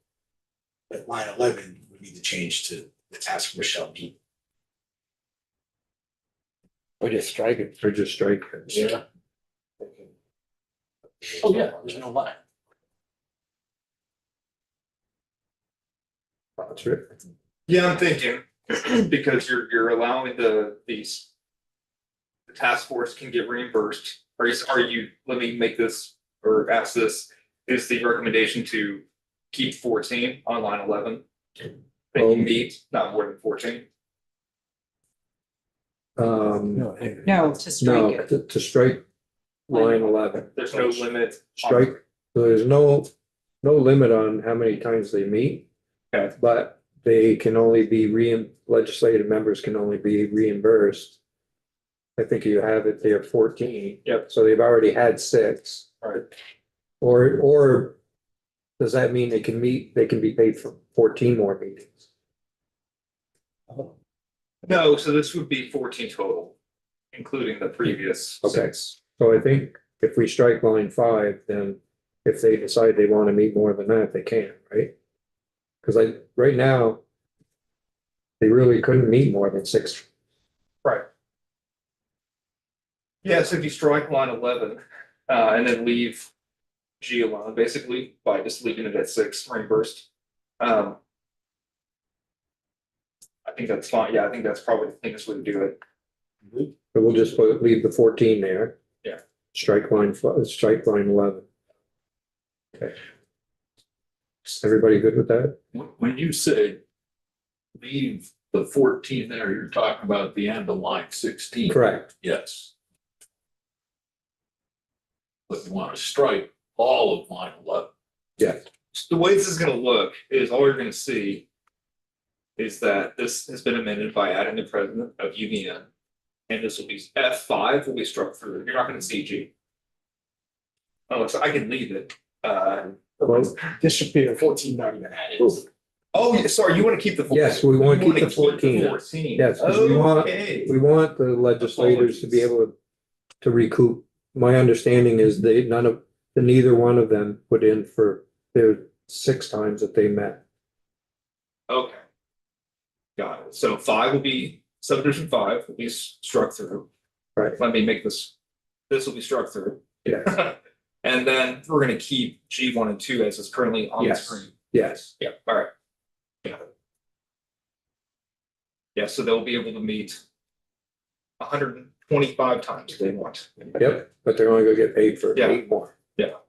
But line 11 would need to change to the task force shall meet. Or just strike it. Or just strike it. Yeah. Oh, yeah, there's no line. That's right. Yeah, I'm thinking, because you're allowing the task force can get reimbursed. Let me make this or ask this, is the recommendation to keep 14 on line 11? They can meet not more than 14. No, to strike No, it. to strike line 11. There's no limit. Strike, there's no limit on how many times they meet. Okay. But they can only be legislative members can only be reimbursed. I think you have it there 14. Yep. So they've already had 6. Right. Or does that mean they can be paid for 14 more meetings? No, so this would be 14 total, including the previous Okay. 6. So I think if we strike line 5, then if they decide they want to meet more than that, they can, right? Because right now, they really couldn't meet more than 6. Right. Yeah, so if you strike line 11, and then leave G alone, basically, by just leaving it at 6 reimbursed. I think that's fine. Yeah, I think that's probably the cleanest way to do it. But we'll just leave the 14 there. Yeah. Strike line 11. Okay. Everybody good with that? When you say leave the 14 there, you're talking about the end of line 16. Correct. Yes. But you want to strike all of line 11. Yeah, The way this is gonna look is all you're gonna see is that this has been amended by adding the president of UVM. And this will be F5 will be struck through. You're not gonna see G. Oh, so I can leave it. well, This should be a 14 not even added. Oh, yeah, sorry, you wanna keep the. 14. yes, we want to You keep the 14. 14. Yes, 'cause we want, Okay. we want the legislators to be able to recoup. My understanding is neither one of them put in for their 6 times that they met. Okay. Got it. So 5 will be, subdivision 5 will be struck through. Right. Let me make this will be struck through. Yes, And then we're gonna keep G1 and 2 as is currently on the Yes. screen. yes, Yeah, all right. Yeah. Yeah, so they'll be able to meet 125 times if they want. yep, but they're only gonna get paid for Yeah. 8 more. Yeah.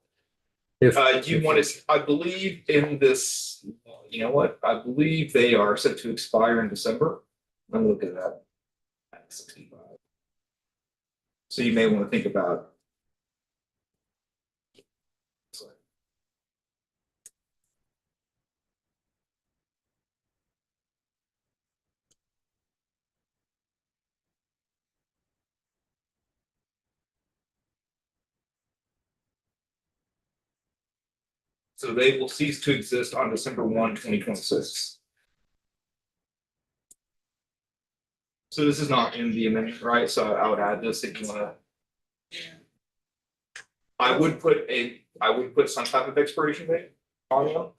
If, You want to, I believe in this, you know what, I believe they are set to expire in December. Let me look at that. At 65. So you may want to think about. So they will cease to exist on December 1, 2026. So this is not in the amendment, right? So I would add this if you wanna. I would put some type of expiration date on them.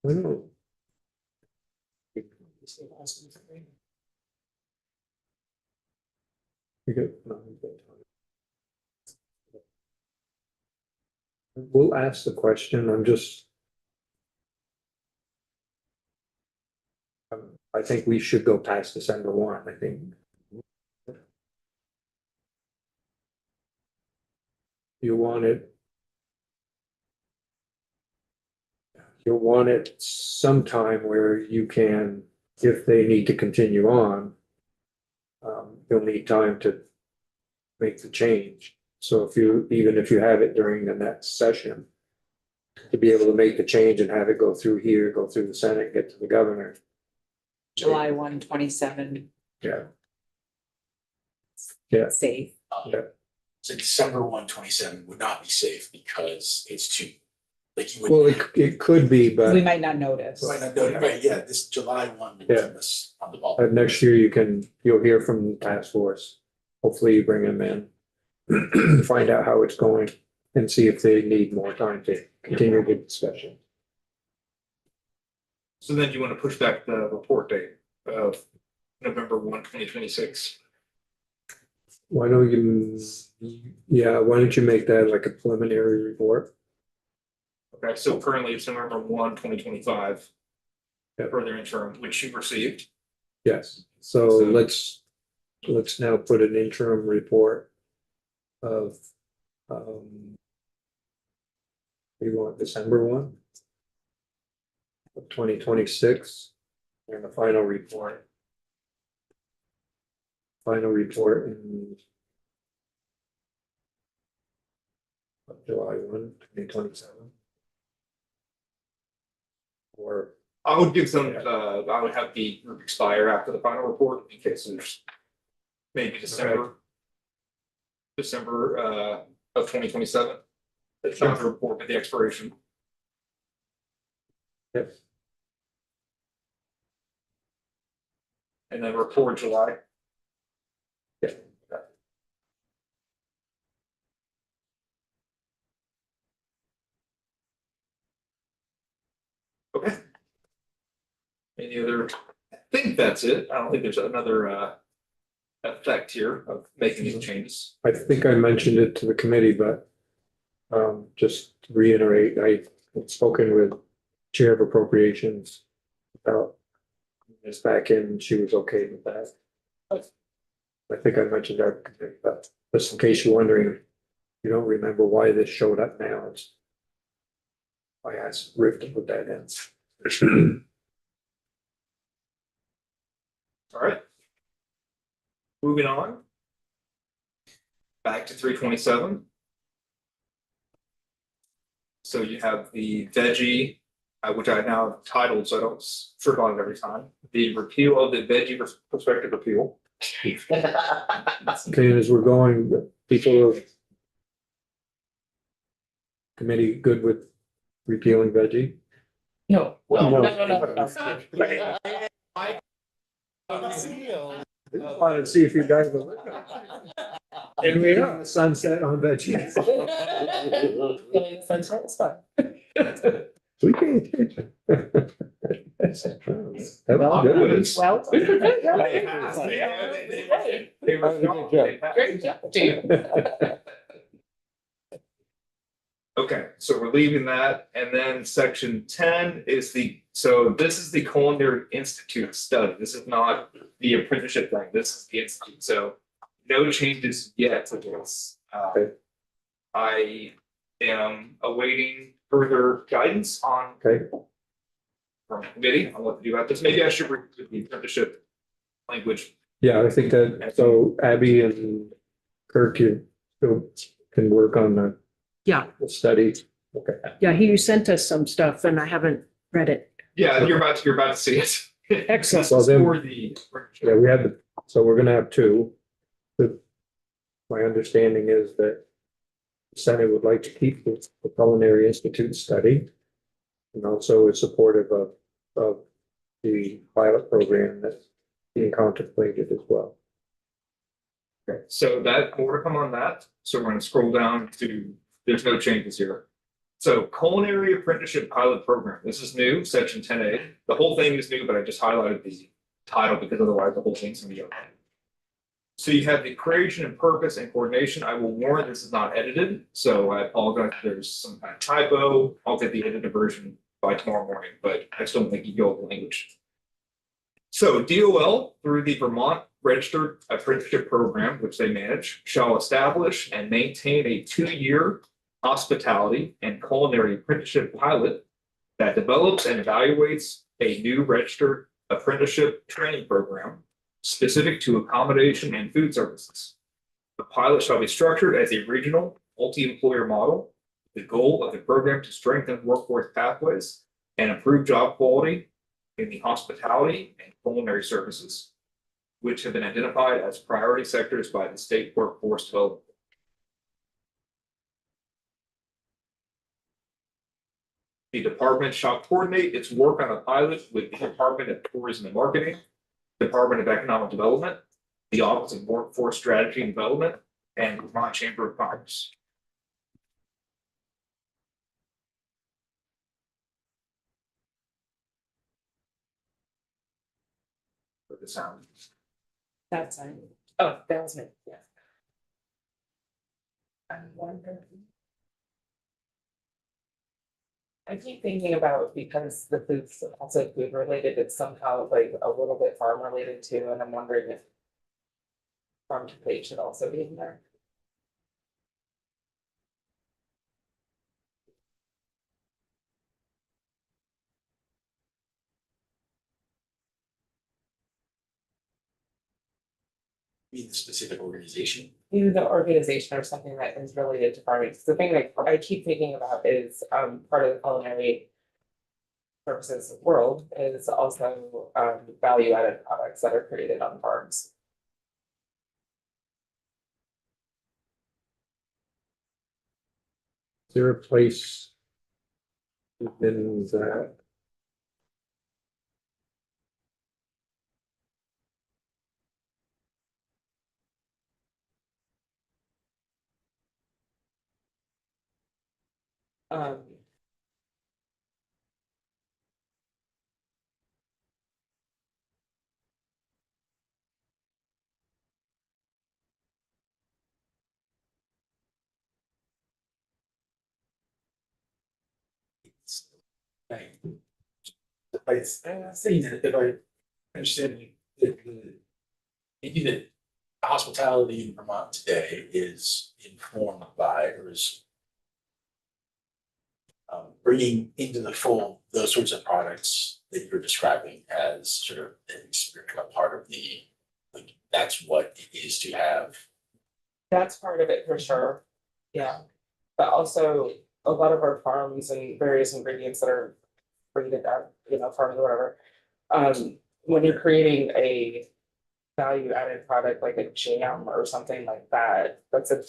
I don't know. We got- We'll ask the question, I'm just. I think we should go past December 1, I think. You want it. You'll want it sometime where you can, if they need to continue on. You'll need time to make the change. So even if you have it during the next session. To be able to make the change and have it go through here, go through the Senate, get to the governor. July 1, 27, Yeah. Yeah, safe. So December 1, 27 would not be safe because it's too, like you would. well, it could be, We but might not notice. Might not know, right, yeah, this July 1 would Yeah. keep us on the ball. next year you'll hear from the task force. Hopefully you bring them in. Find out how it's going and see if they need more time to continue the discussion. So then you want to push back the report date of November 1, 2026. Why don't why don't you make that like a preliminary report? Okay, so currently it's November 1, 2025. Yep. For their interim, which you received. Yes, so let's now put an interim report of, you want December 1? Of 2026, and the final report. Final report in July 1, 2027. Or, I would give some, I would have the group expire after the final report in case there's maybe December. December of 2027. It's not the report, but the expiration. yep, And then report July. Yeah. Okay. Any other, I think that's it. I don't think there's another effect here of making these changes. I think I mentioned it to the committee, but just to reiterate, I had spoken with Chair of Appropriations about this back in, she was okay with that. I think I mentioned that, but just in case you're wondering, you don't remember why this showed up now, it's. I asked Rick to put that in. All right. Moving on. Back to 327. So you have the veggie, which I now have titled, so I don't trip on it every time. The repeal of the veggie prospective repeal. Okay, as we're going, people of. Committee good with repealing veggie? No. Well, No. I wanted to see if you guys were. And we are sunset on veggie. We pay attention. That was good. Great job, team. Okay, so we're leaving that, and then section 10 is this is the Culinary Institute study. This is not the apprenticeship thing, this is the institute, so no changes yet to this. Okay. I am awaiting further guidance on Okay, from committee on what to do about this. Maybe I should read the apprenticeship language. yeah, I think that, so Abby and Kirk, you can work on Yeah, the study. Okay, yeah, he sent us some stuff and I haven't read it. Yeah, you're about to see it. Excellent. This is for the yeah, we have so we're gonna have two. My understanding is that the Senate would like to keep the Culinary Institute study. And also is supportive of the pilot program that's being contemplated as well. Okay, so that, more to come on that. So we're gonna scroll down to, there's no changes here. So culinary apprenticeship pilot program, this is new, section 10A. The whole thing is new, but I just highlighted the title because otherwise the whole thing's gonna be okay. So you have the creation and purpose and coordination. I will warn this is not edited, so I apologize if there's some kind of typo. I'll get the edited version by tomorrow morning, but I still think you go with the language. So DOL, through the Vermont Registered Apprenticeship Program, which they manage, shall establish and maintain a 2-year hospitality and culinary apprenticeship pilot that develops and evaluates a new registered apprenticeship training program specific to accommodation and food services. The pilot shall be structured as a regional multi-employer model. The goal of the program to strengthen workforce pathways and improve job quality in the hospitality and culinary services, which have been identified as priority sectors by the state workforce development. The department shall coordinate its work on a pilot with the Department of Tourism and Marketing, Department of Economic Development, the Office of Workforce Strategy and Development, and Vermont Chamber of Commerce. For the sound. That's fine. Oh, that was me, yeah. I wonder. I keep thinking about, because the food's also food related, it's somehow like a little bit farm related too, and I'm wondering if farm to plate should also be in there. Mean the specific organization. Maybe the organization or something that is related to farming. 'Cause the thing that I keep thinking about is part of the culinary services world is also value added products that are created on farms. Is there a place within that? Um. Right. I'm saying that if I understand maybe the hospitality in Vermont today is informed by or is bringing into the fold those sorts of products that you're describing as sort of a part of the, like, that's what it is to have. That's part of it for sure, yeah. But also, a lot of our farms and various ingredients that are created at, farms or whatever. When you're creating a value added product like a jam or something like that, that's like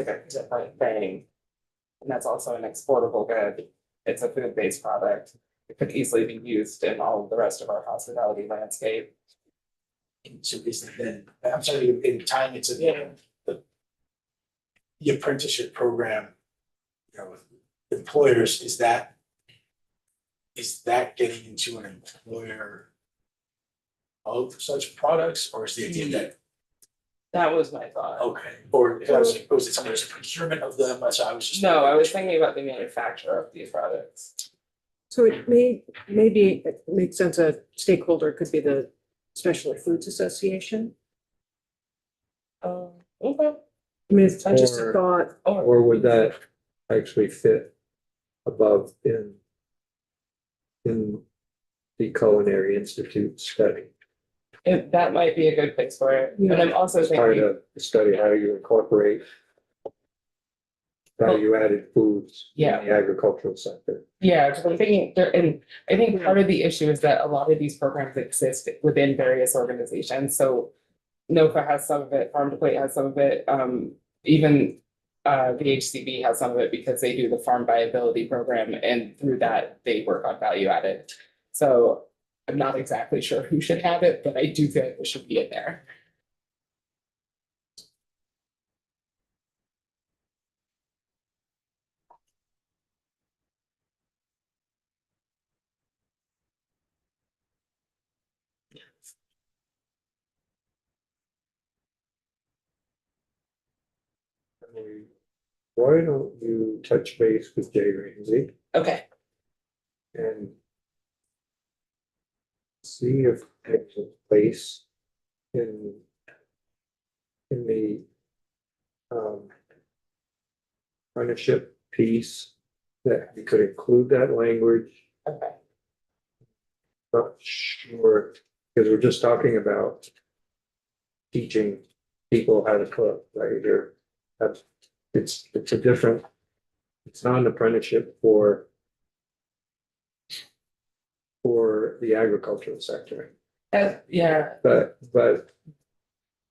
a different thing. And that's also an exportable good. It's a food-based product. It could easily be used in all of the rest of our hospitality landscape. And so is it then, I'm sorry, in tying it to the apprenticeship program, with employers, is that getting into an employer of such products, or is the idea that, That was my thought. okay, or was it something there's a procurement of them, so I was just. No, I was thinking about the manufacturer of these products. So it maybe it makes sense, a stakeholder could be the Specialty Foods Association. Okay. I mean, it's just a Or- thought. Or would that actually fit above in the Culinary Institute study? That might be a good place for it. And I'm also As part thinking, of the study, how you incorporate value-added foods in Yeah. the agricultural sector. yeah, because I'm thinking there, and I think part of the issue is that a lot of these programs exist within various organizations. So NOFA has some of it, Farm to Plate has some of it, even the HCB has some of it because they do the farm viability program, and through that, they work on value added. So I'm not exactly sure who should have it, but I do feel like it should be in there. I mean, why don't you touch base with Jay Ramsey Okay, and see if there's a place in the apprenticeship piece that we could include that language. okay. Not sure, because we're just talking about teaching people how to cook, right? Or that's, it's a different, it's not an apprenticeship for the agricultural sector, Yeah, but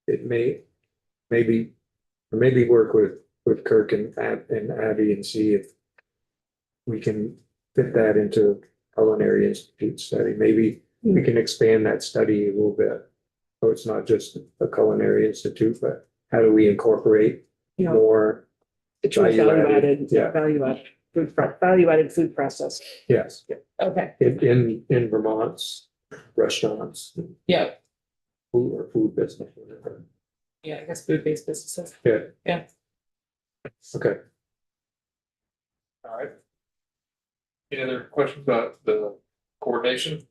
it maybe work with Kirk and Abby and see if we can fit that into Culinary Institute study. Maybe we can expand that study a little bit. So it's not just a Culinary Institute, but how do we incorporate You know, more? it's really value-added, yeah. value added food process. Yes, okay, in Vermont's restaurants, yeah, food business, whatever. yeah, I guess food-based businesses. Yeah. Yeah. Okay. All right. Any other questions about the coordination?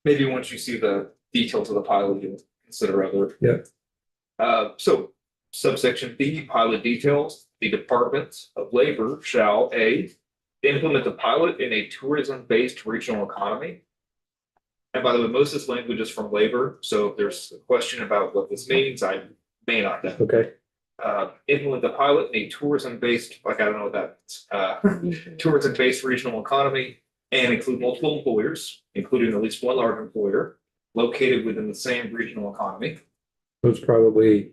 Maybe once you see the details of the pilot, you'll consider other. Yeah. So subsection B, pilot details, the Department of Labor shall implement the pilot in a tourism-based regional economy. And by the way, most of this language is from labor, so if there's a question about what this means, I may not know. Okay. Implement the pilot in a tourism-based, like, I don't know what that means, tourism-based regional economy, and include multiple employers, including at least one large employer located within the same regional economy. It's probably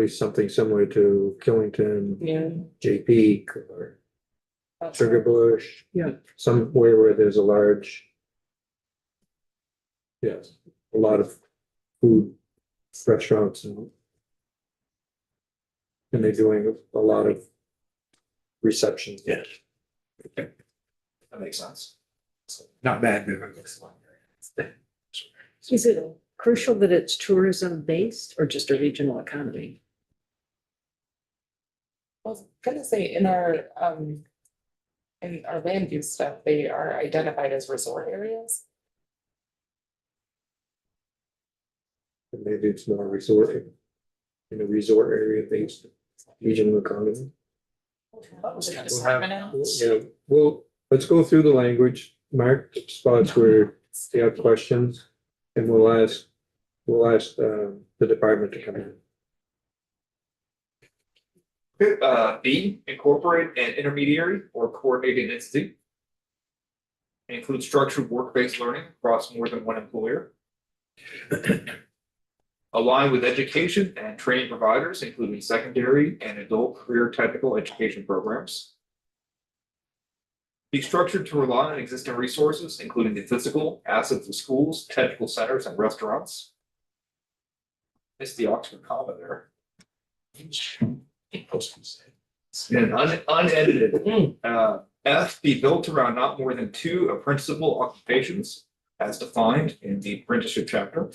something similar to Killington, Yeah. JP, or Sugar Bush. Yeah. Somewhere where there's a large. Yes, a lot of food restaurants and they're doing a lot of receptions. Yeah. That makes sense. Not bad. Is it crucial that it's tourism based or just a regional economy? I was gonna say in our in our land use stuff, they are identified as resort areas. And maybe it's more resort, in a resort area based regional economy. Just We'll have, pronounce. let's go through the language, mark spots where you have questions, and we'll ask the department to come in. B, incorporate an intermediary or coordinated entity. Include structured work-based learning across more than one employer. Align with education and training providers, including secondary and adult career technical education programs. Be structured to rely on existing resources, including the physical assets of schools, technical centers, and restaurants. It's the Oxford comma there. And unedited. F, be built around not more than 2 apprenticeable occupations as defined in the apprenticeship chapter.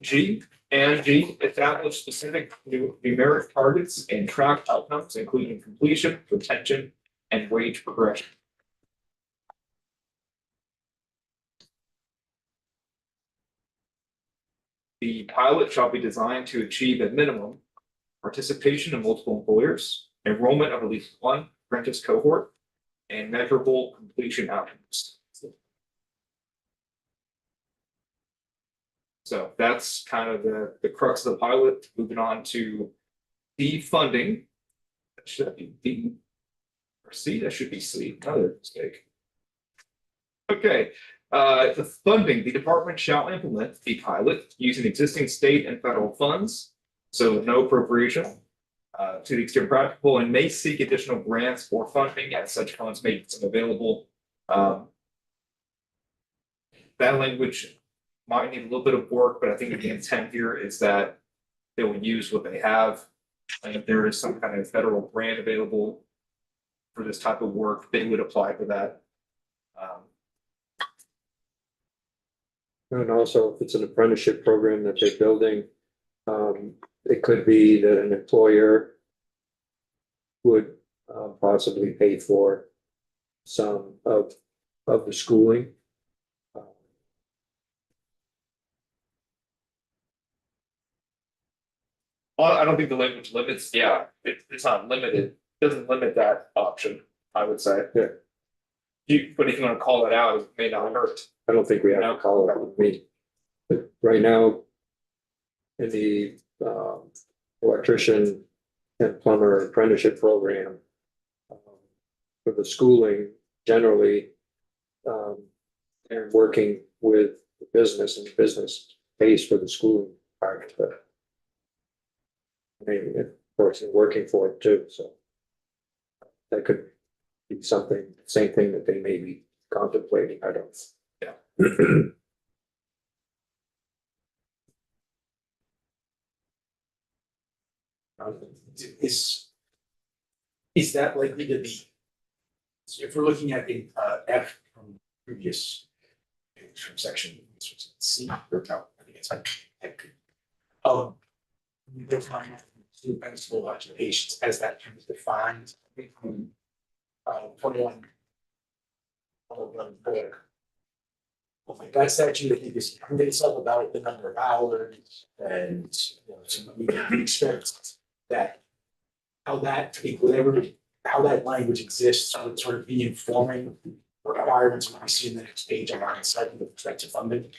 G, establish specific numeric targets and track outcomes, including completion, retention, and wage progression. The pilot shall be designed to achieve at minimum participation in multiple employers, enrollment of at least one apprentice cohort, and measurable completion outcomes. So that's kind of the crux of the pilot. Moving on to D, funding. That should be D. Or C, that should be C. Another mistake. Okay, the funding, the department shall implement the pilot using existing state and federal funds. So no appropriation to the extent practical, and may seek additional grants or funding as such funds may become available. That language might need a little bit of work, but I think the intent here is that they will use what they have. And if there is some kind of federal grant available for this type of work, they would apply for that. And also, if it's an apprenticeship program that they're building, it could be that an employer would possibly pay for some of the schooling. Well, I don't think the language limits, it's not limited, doesn't limit that option, I would say. Yeah. But if you want to call it out, it may not hurt. I don't think we have to call it out. I mean, but right now, in the electrician and plumber apprenticeship program, for the schooling, generally, they're working with the business, and the business pays for the schooling part of it. I mean, of course, they're working for it too, so that could be something, same thing that they may be contemplating, I don't. Yeah. Is that likely to be? So if we're looking at in F from previous page from section C or no, I think it's two principal occupations as that term is defined. 21. That statute, I think, is it's all about the number of hours and so we expect that how that language exists would sort of be informing requirements when we see in the next page on our side with respect to funding.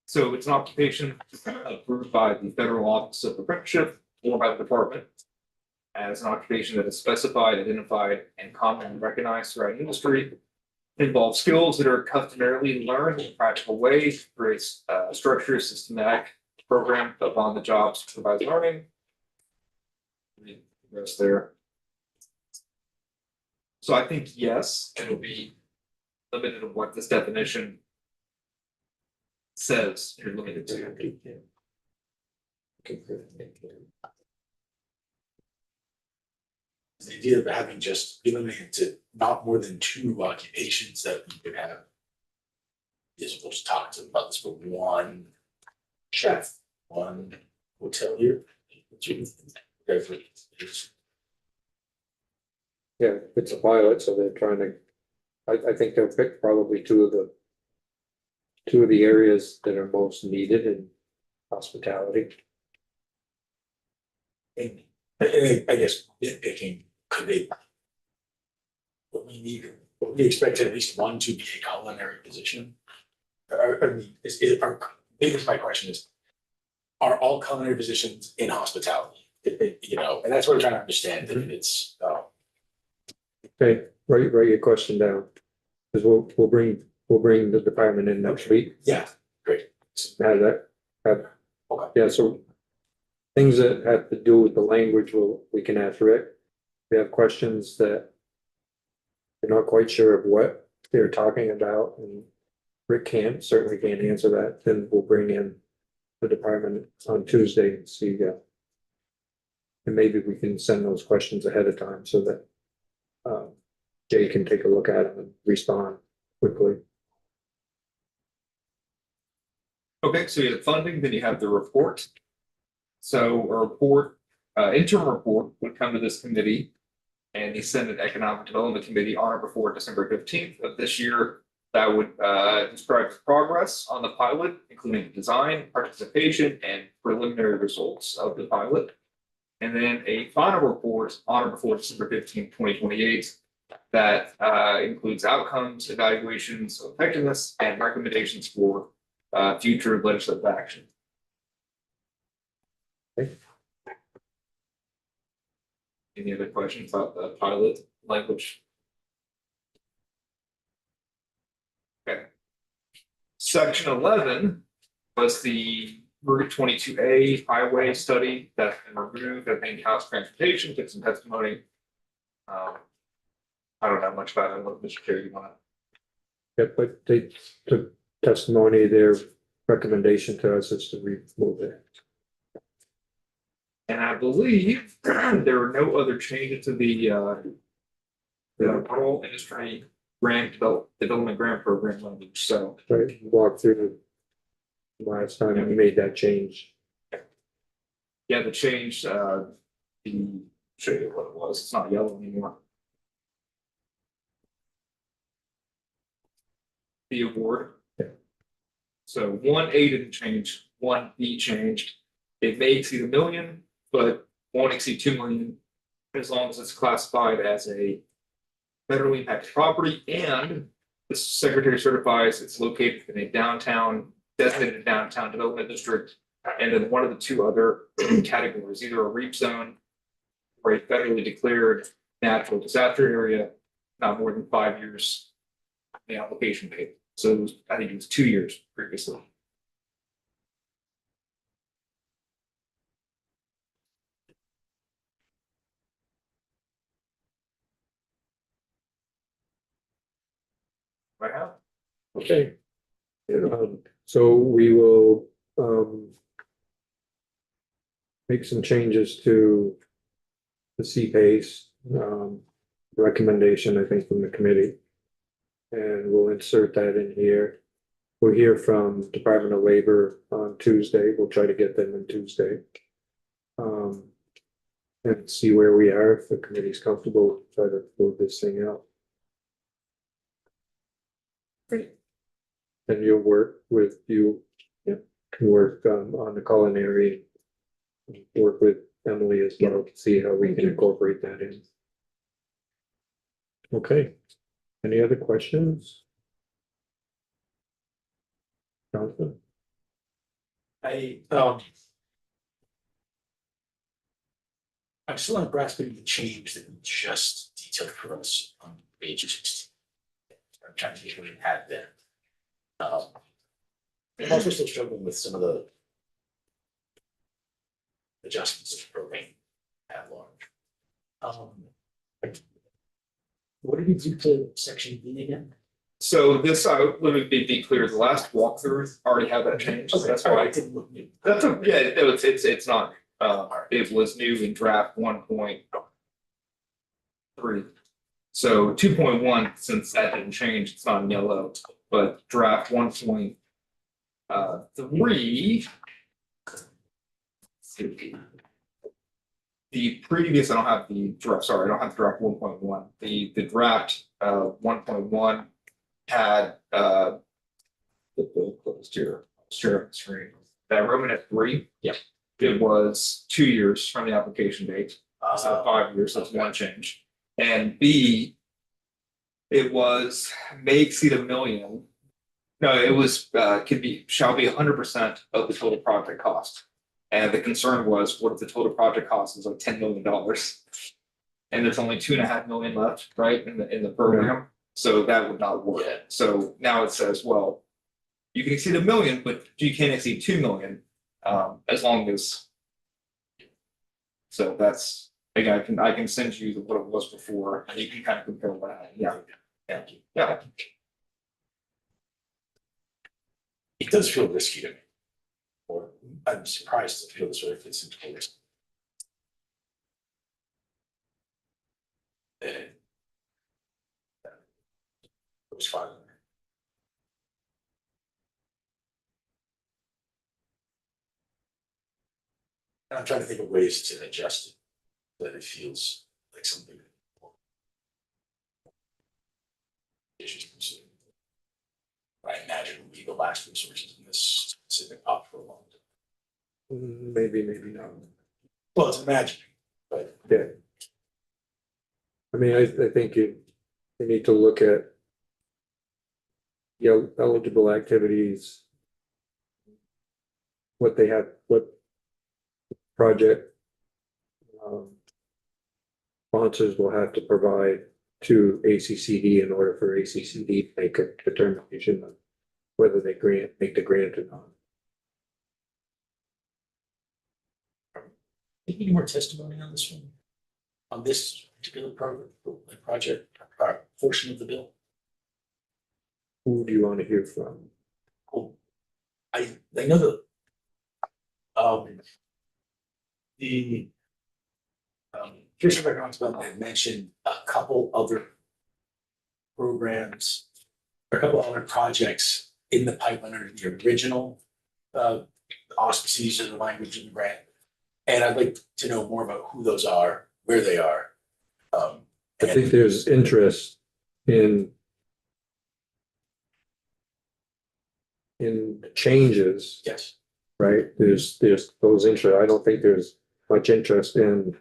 So it's an occupation approved by the Federal Office of Apprenticeship or by the department as an occupation that is specified, identified, and commonly recognized throughout industry. It involves skills that are customarily learned in a practical way, creates a structured, systematic program of on-the-job supervised learning. The rest there. So I think yes, it'll be limited to what this definition says you're limited to. The idea of having just eliminated to not more than 2 occupations that we could have. Is we'll just talk to them about this for 1 chef, 1 hotelier. 2, whatever it is. Yeah, it's a pilot, so they're trying to, I think they'll pick probably two of the areas that are most needed in hospitality. And I guess nitpicking, could they? What we need, what we expect at least 1 to be a culinary position. I mean, biggest my question is, are all culinary positions in hospitality? You know, and that's what I'm trying to understand, if it's, Okay, write your question down. Cause we'll bring the department in next week. yeah, great. Have that, Okay. yeah, so. Things that have to do with the language, we can ask Rick. We have questions that. We're not quite sure of what they're talking about, and Rick certainly can't answer that, then we'll bring in. The department on Tuesday and see, and maybe we can send those questions ahead of time so that. Jay can take a look at them and respond quickly. Okay, so you have funding, then you have the report. So a report, interim report would come to this committee. And the Senate Economic Development Committee on or before December 15th of this year. That would describe the progress on the pilot, including design, participation, and preliminary results of the pilot. And then a final report on or before December 15th, 2028. That includes outcomes, evaluations of effectiveness, and recommendations for future legislative action. Any other questions about the pilot language? Okay. Section 11 was the Route 22A highway study that's been removed. I think House Transportation took some testimony. I don't know much about it. What Mr. Kerry, you want to? Yeah, but they took testimony, their recommendation to us is to remove it. And I believe there were no other changes to the rural industry grant development grant program language, so. Right, walk through the last time we made that change. Yeah, the change, show you what it was, it's not yellow anymore. The award. Yeah. So 1A didn't change, 1B changed. It may exceed $1 million, but won't exceed 2 million as long as it's classified as a federally impacted property and the secretary certifies it's located in a designated downtown development district. And then one of the 2 other categories, either a REAP zone or a federally declared natural disaster area, not more than 5 years in the application date. So I think it was 2 years previously. Right now. Okay. So we will, make some changes to the CPACE, recommendation, I think, from the committee. And we'll insert that in here. We'll hear from Department of Labor on Tuesday. We'll try to get them on Tuesday. And see where we are, if the committee's comfortable, try to move this thing out. Great. And you'll work with can work on the culinary. Work with Emily as well to see how we can incorporate that in. Okay, any other questions? Jonathan? I'm still not grasping the change that you just detailed for us on page 16. I'm trying to get what it had there. I'm also still struggling with some of the adjustments to the program at large. What did you do to section B again? So this, let me be clear, the last walkthrough already had that change, so that's why. I didn't look new. That's a, yeah, no, it's not, it was new in draft 1 point. 3. So 2.1, since that didn't change, it's not in yellow, but draft 1.3. The previous, I don't have the draft, sorry, I don't have the draft 1.1. The draft 1.1 had the closed here, share screen. That Roman at 3. Yep. It was 2 years from the application date, so 5 years, that's one change. And B, it was may exceed $1 million. No, it was shall be 100% of the total project cost. And the concern was, what if the total project cost is like $10 million? And there's only 2.5 million left, right, in the program, so that would not work. So now it says, well, you can exceed $1 million, but you can't exceed 2 million, as long as. So that's, again, I can send you what it was before, and you can kind of compare that. Yeah. Thank you. Yeah. It does feel risky to me. Or I'm surprised to feel this way fits into the risk. It was fine. And I'm trying to think of ways to adjust it, so that it feels like something. I imagine would be the last resources in this specific pot for a long time. Maybe not. Well, it's imagining, but Yeah. I mean, I think you need to look at eligible activities, what they have, what project sponsors will have to provide to ACCD in order for ACCD to make a determination of whether they make the grant or not. any more testimony on this one? On this particular program, project, portion of the bill? Who do you want to hear from? I know that. The. Commissioner McConnell had mentioned a couple other. Programs. Or a couple other projects in the pipeline under the original. Auspices of the language in the grant. And I'd like to know more about who those are, where they are. I think there's interest in changes, Yes. right? There's those interest. I don't think there's much interest in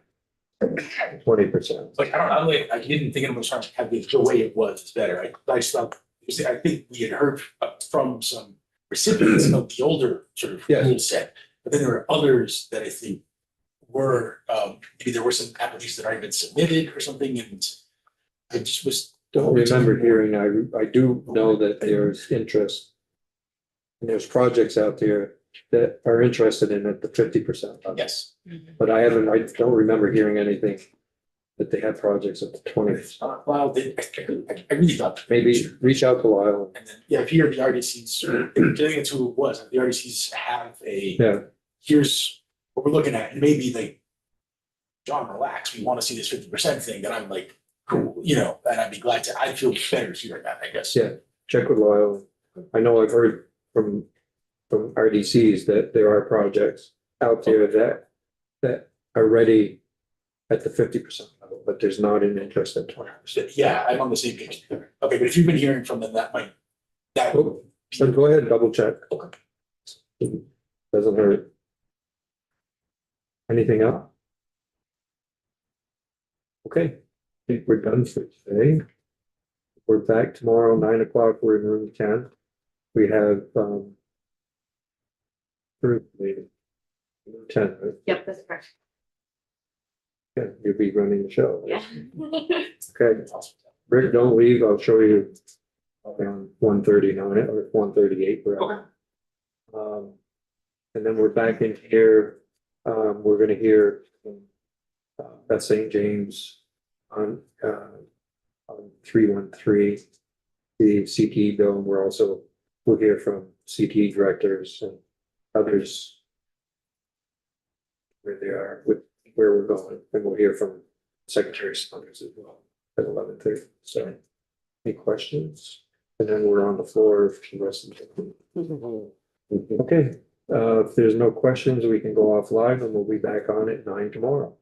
20%. Like, I didn't think anyone was trying to have the way it was is better. I just thought, I think we had heard from some recipients of the older sort of Yes. rule set. But then there are others that I think were, maybe there were some applications that already been submitted or something, and I just was. Don't remember hearing, I do know that there's interest. And there's projects out there that are interested in at the 50% level. Yes. But I don't remember hearing anything that they had projects at the 20%. Well, I really thought. Maybe reach out to Lyle. And then, yeah, if you hear the RDCs, I think that's who it was, the RDCs have a. Yeah. Here's what we're looking at, and maybe like, John, relax, we want to see this 50% thing, then I'm like, cool, and I'd be glad to, I'd feel better hearing that, I guess. Yeah, check with Lyle. I know I've heard from RDCs that there are projects out there that are ready at the 50% level, but there's not an interest in 20%. Yeah, I'm on the same page. Okay, but if you've been hearing from them, that might, that. Oh, so go ahead and double check. Okay. Doesn't hurt. Anything else? Okay, I think we're done for today. We're back tomorrow, 9 o'clock. We're in room 10. We have group meeting. Room 10, right? Yep, that's correct. Yeah, you'll be running the show. Yeah. Okay, Rick, don't leave. I'll show you around 1:39 or 1:38. Okay. And then we're back in here. We're gonna hear Beth St. James on 313, the CTE bill, and we'll hear from CTE directors and others where they are with where we're going, and we'll hear from Secretary Saunders as well. at 11:30. So any questions? And then we're on the floor for the rest of the. Okay, if there's no questions, we can go offline and we'll be back on at 9 tomorrow.